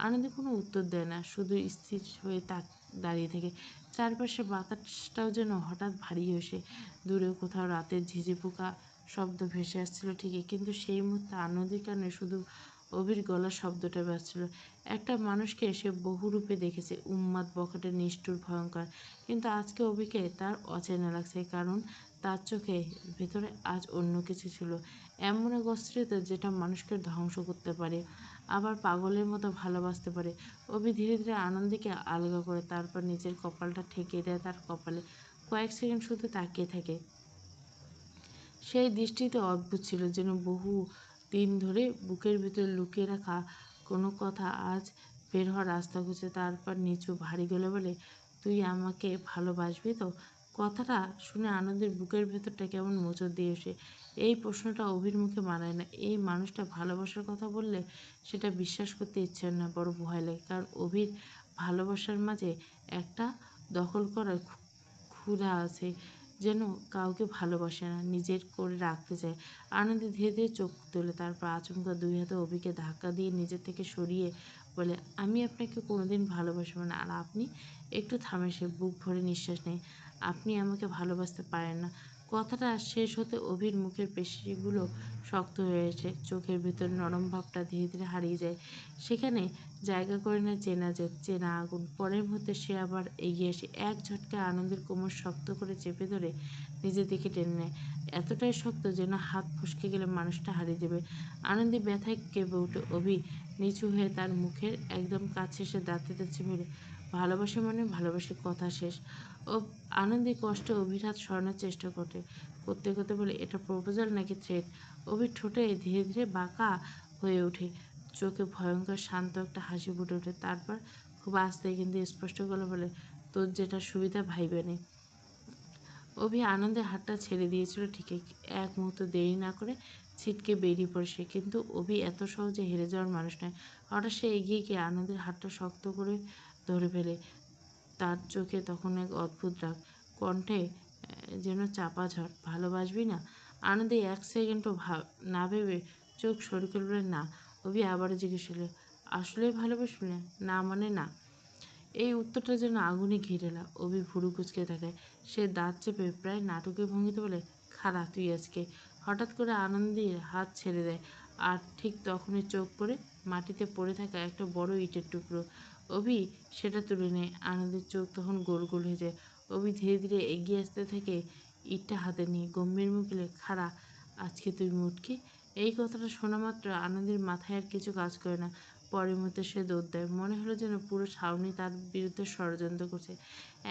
আনন্দে কোনো উত্তর দেয় না, শুধু স্থির হয়ে দাঁড়িয়ে থাকে। চারপাশে বাতাসটাও যেন হঠাৎ ভারী হয়েছে। দূরে কোথাও রাতের ঝিঝি পোকা শব্দ ভেসে আসছিল ঠিকই, কিন্তু সেই মুহূর্তে আনন্দের কারণে শুধু অভির গলার শব্দটা বাজছিল। একটা মানুষকে সে বহু রূপে দেখেছে, উন্মাদ, বখাটে, নিষ্ঠুর, ভয়ঙ্কর, কিন্তু আজকে অভিকে তার অচেনা লাগছে, কারণ তার চোখে ভেতরে আজ অন্য কিছু ছিল। এমন এক অস্থিরতা যেটা মানুষকে ধ্বংস করতে পারে, আবার পাগলের মতো ভালোবাসতে পারে। অভি ধীরে ধীরে আনন্দীকে আলগা করে, তারপর নিজের কপালটা ঠেকিয়ে দেয় তার কপালে। কয়েক সেকেন্ড শুধু তাকিয়ে থাকে। সেই দৃষ্টিতে অদ্ভুত ছিল, যেন বহু দিন ধরে বুকের ভিতরে লুকিয়ে রাখা কোনো কথা আজ বের হওয়ার রাস্তা খুঁজছে। তারপর নিচু ভারী গলা বলে, তুই আমাকে ভালোবাসবি তো? কথাটা শুনে আনন্দের বুকের ভেতরটা কেমন মোচড় দিয়ে ওঠে। এই প্রশ্নটা অভির মুখে মানায় না। এই মানুষটা ভালোবাসার কথা বললে সেটা বিশ্বাস করতে ইচ্ছে হয় না, বড় ভয় লাগে, কারণ অভির ভালোবাসার মাঝে একটা দখল করার ক্ষুধা আছে, যেন কাউকে ভালোবাসে না, নিজের করে রাখতে চায়। আনন্দে ধীরে ধীরে চোখ তোলে, তারপর আচমকা দুই হাতে অভিকে ধাক্কা দিয়ে নিজের থেকে সরিয়ে বলে, আমি আপনাকে কোনোদিন ভালোবাসবো না। আর আপনি? একটু থামে সে, বুক ভরে নিঃশ্বাস নেয়। আপনি আমাকে ভালোবাসতে পারেন না। কথাটা শেষ হতে অভির মুখের পেশিগুলো শক্ত হয়ে আসে, চোখের ভিতর নরম ভাবটা ধীরে ধীরে হারিয়ে যায়। সেখানে জায়গা করে না চেনা আগুন। পরের মুহূর্তে সে আবার এগিয়ে আসে, এক ঝটকায় আনন্দের কোমর শক্ত করে চেপে ধরে নিজের দিকে টেনে নেয়, এতটাই শক্ত যেন হাত ফসকে গেলে মানুষটা হারিয়ে যাবে। আনন্দে ব্যথায় কেঁপে ওঠে। অভি নিচু হয়ে তার মুখের একদম কাছে এসে দাঁতে দাঁতে মেরে, ভালোবাসে মানে ভালোবাসে, কথা শেষ। ও আনন্দে কষ্টে অভির হাত সরানোর চেষ্টা করতে করতে বলে, এটা প্রপোজাল নাকি থ্রেট? অভির ঠোঁটে ধীরে ধীরে বাঁকা হয়ে ওঠে, চোখে ভয়ঙ্কর শান্ত একটা হাসি ফুটে ওঠে। তারপর খুব আস্তে কিন্তু স্পষ্ট করে বলে, তোর যেটা সুবিধা ভাইবে নে। অভি আনন্দের হাতটা ছেড়ে দিয়েছিল ঠিকই, এক মুহূর্ত দেরি না করে ছিটকে বেরিয়ে পড়ে সে। কিন্তু অভি এত সহজে হেরে যাওয়ার মানুষ নয়। হঠাৎ সে এগিয়ে গিয়ে আনন্দের হাতটা শক্ত করে ধরে ফেলে। তার চোখে তখন এক অদ্ভুত রাগ, কণ্ঠে যেন চাপা ঝড়। ভালোবাসবি না? আনন্দে এক সেকেন্ডও না ভেবে চোখ সরু করে বলে, না। অভি আবারও জিজ্ঞেস করল, আসলেই ভালোবাসবি না? না মানে না। এই উত্তরটা যেন আগুনে ঘিরে এলো। অভি ভুরু কুঁচকে তাকায়। সে দাঁত চেপে প্রায় নাটকের ভঙ্গিতে বলে, খাড়া তুই আজকে। হঠাৎ করে আনন্দের হাত ছেড়ে দেয়, আর ঠিক তখনই চোখ পড়ে মাটিতে পড়ে থাকা একটা বড় ইটের টুকরো। অভি সেটা তুলে নেয়। আনন্দের চোখ তখন গোল গোল হয়ে যায়। অভি ধীরে ধীরে এগিয়ে আসতে থেকে ইটটা হাতে নিয়ে গম্ভীর মুখে বলে, খাড়া, আজকে তুই মুটকি। এই কথাটা শোনা মাত্র আনন্দের মাথায় আর কিছু কাজ করে না। পরের মুহূর্তে সে দৌড় দেয়। মনে হলো যেন পুরো ছাউনি তার বিরুদ্ধে ষড়যন্ত্র করছে।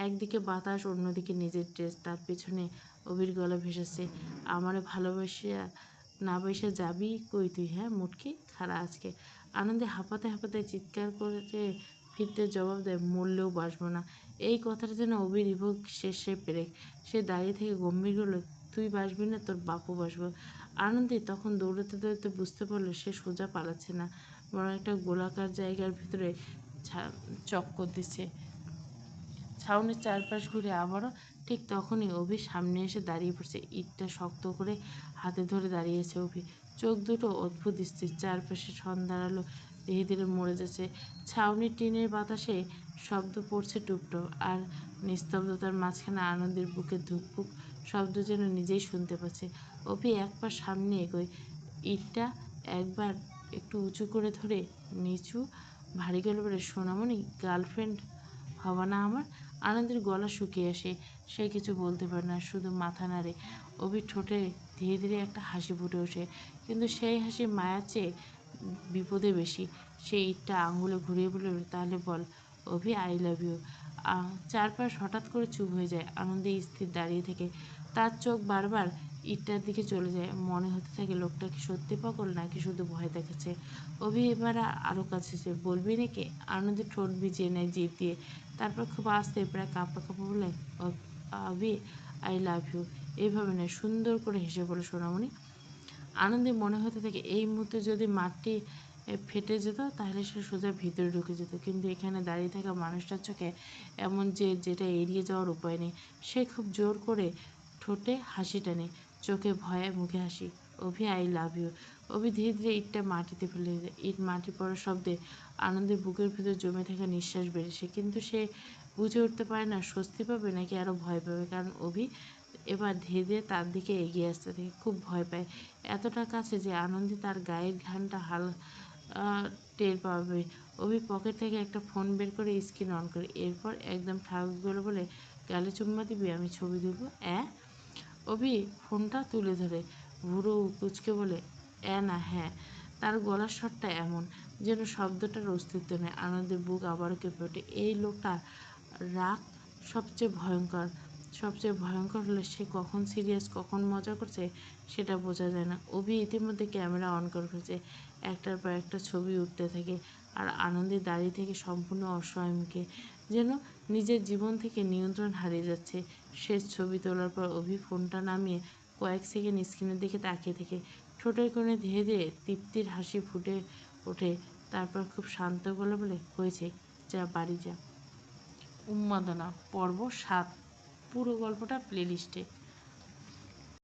একদিকে বাতাস, অন্যদিকে নিজের ড্রেস, তার পেছনে অভির গলা ভেসেছে, আমারে ভালোবাসিয়া না বইসা যাবি কই তুই, হ্যাঁ মুটকি, খাড়া আজকে। আনন্দে হাঁপাতে হাঁপাতে চিৎকার করে ফিরতে জবাব দেয়, মরলেও বাসবো না। এই কথাটা যেন অভির ইভোগ শেষে পেরেক। সে দাঁড়িয়ে থেকে গম্ভীর হলো, তুই বাসবি না, তোর বাপও বাসবো। আনন্দে তখন দৌড়াতে দৌড়াতে বুঝতে পারলো সে সোজা পালাচ্ছে না, বড় একটা গোলাকার জায়গার ভিতরে চক্কর দিচ্ছে। ছাউনির চারপাশ ঘুরে আবারও ঠিক তখনই অভি সামনে এসে দাঁড়িয়ে পড়ছে। ইটটা শক্ত করে হাতে ধরে দাঁড়িয়েছে অভি, চোখ দুটো অদ্ভুত স্থির। চারপাশে সন্ধ্যার আলো ধীরে ধীরে মরে যাচ্ছে। ছাউনির টিনের বাতাসে শব্দ পড়ছে টুপটাপ, আর নিস্তব্ধতার মাঝখানে আনন্দের বুকে ধুকপুক শব্দ যেন নিজেই শুনতে পাচ্ছে। অভি এক পা সামনে এগোয়, ইটটা একবার একটু উঁচু করে ধরে নিচু ভারী গলা বলে, সোনামণি, গার্লফ্রেন্ড হবা না আমার? আনন্দের গলা শুকিয়ে আসে, সে কিছু বলতে পারে না, শুধু মাথা নাড়ে। অভির ঠোঁটে ধীরে ধীরে একটা হাসি ফুটে ওঠে, কিন্তু সেই হাসি মায়ার চেয়ে বিপদে বেশি। সে ইটটা আঙুলে ঘুরিয়ে বলে, তাহলে বল অভি, আই লাভ ইউ। চারপাশ হঠাৎ করে চুপ হয়ে যায়। আনন্দে স্থির দাঁড়িয়ে থেকে তার চোখ বারবার ইটটার দিকে চলে যায়। মনে হতে থাকে লোকটা কি সত্যি পাগল নাকি শুধু ভয় দেখাচ্ছে। অভি এবার আরও কাছে সে, বলবি নাকি? আনন্দের ঠোঁট ভিজিয়ে নেয় জিভ দিয়ে, তারপর খুব আস্তে প্রায় কাঁপা কাঁপা বলে, অভি, আই লাভ ইউ। এইভাবে নয়, সুন্দর করে হেসে বলে সোনামণি। আনন্দে মনে হতে থাকে এই মুহূর্তে যদি মাঠটি ফেটে যেত তাহলে সে সোজা ভিতরে ঢুকে যেত, কিন্তু এখানে দাঁড়িয়ে থাকা মানুষটার চোখে এমন যে যেটা এড়িয়ে যাওয়ার উপায় নেই। সে খুব জোর করে ঠোঁটে হাসি টানে, চোখে ভয়ে, মুখে হাসি। অভি, আই লাভ ইউ। অভি ধীরে ধীরে ইটটা মাটিতে ফেলে দেয়। ইট মাটি পড়ার শব্দে আনন্দের বুকের ভিতর জমে থাকা নিঃশ্বাস বেড়েছে, কিন্তু সে বুঝে উঠতে পারে না স্বস্তি পাবে নাকি আরও ভয় পাবে, কারণ অভি এবার ধীরে ধীরে তার দিকে এগিয়ে আসতে থাকে, খুব ভয় পায়। এতটা কাছে যে আনন্দে তার গায়ের ঘামটা টের পাবে। অভি পকেট থেকে একটা ফোন বের করে স্ক্রিন অন করে, এরপর একদম ঠাকুর করে বলে, গালে চুম্মা দিবি, আমি ছবি দেব। অভি ফোনটা তুলে ধরে ভুরু কুচকে বলে, না, হ্যাঁ। তার গলার স্বরটা এমন যেন শব্দটার অস্তিত্ব নেই। আনন্দের বুক আবারও কেঁপে ওঠে। এই লোকটা রাগ সবচেয়ে ভয়ঙ্কর হলে সে কখন সিরিয়াস কখন মজা করছে সেটা বোঝা যায় না। অভি ইতিমধ্যে ক্যামেরা অন করে ফেলছে, একটার পর একটা ছবি উঠতে থাকে, আর আনন্দে দাঁড়িয়ে থেকে সম্পূর্ণ অসহায় মুখে, যেন নিজের জীবন থেকে নিয়ন্ত্রণ হারিয়ে যাচ্ছে। শেষ ছবি তোলার পর অভি ফোনটা নামিয়ে কয়েক সেকেন্ড স্ক্রিনের দিকে তাকিয়ে থেকে ঠোঁটের কোণে ধীরে ধীরে তৃপ্তির হাসি ফুটে ওঠে। তারপর খুব শান্ত গলা বলে, হয়েছে, যা বাড়ি যা। উন্মাদনা পর্ব ৭, পুরো গল্পটা প্লেলিস্টে।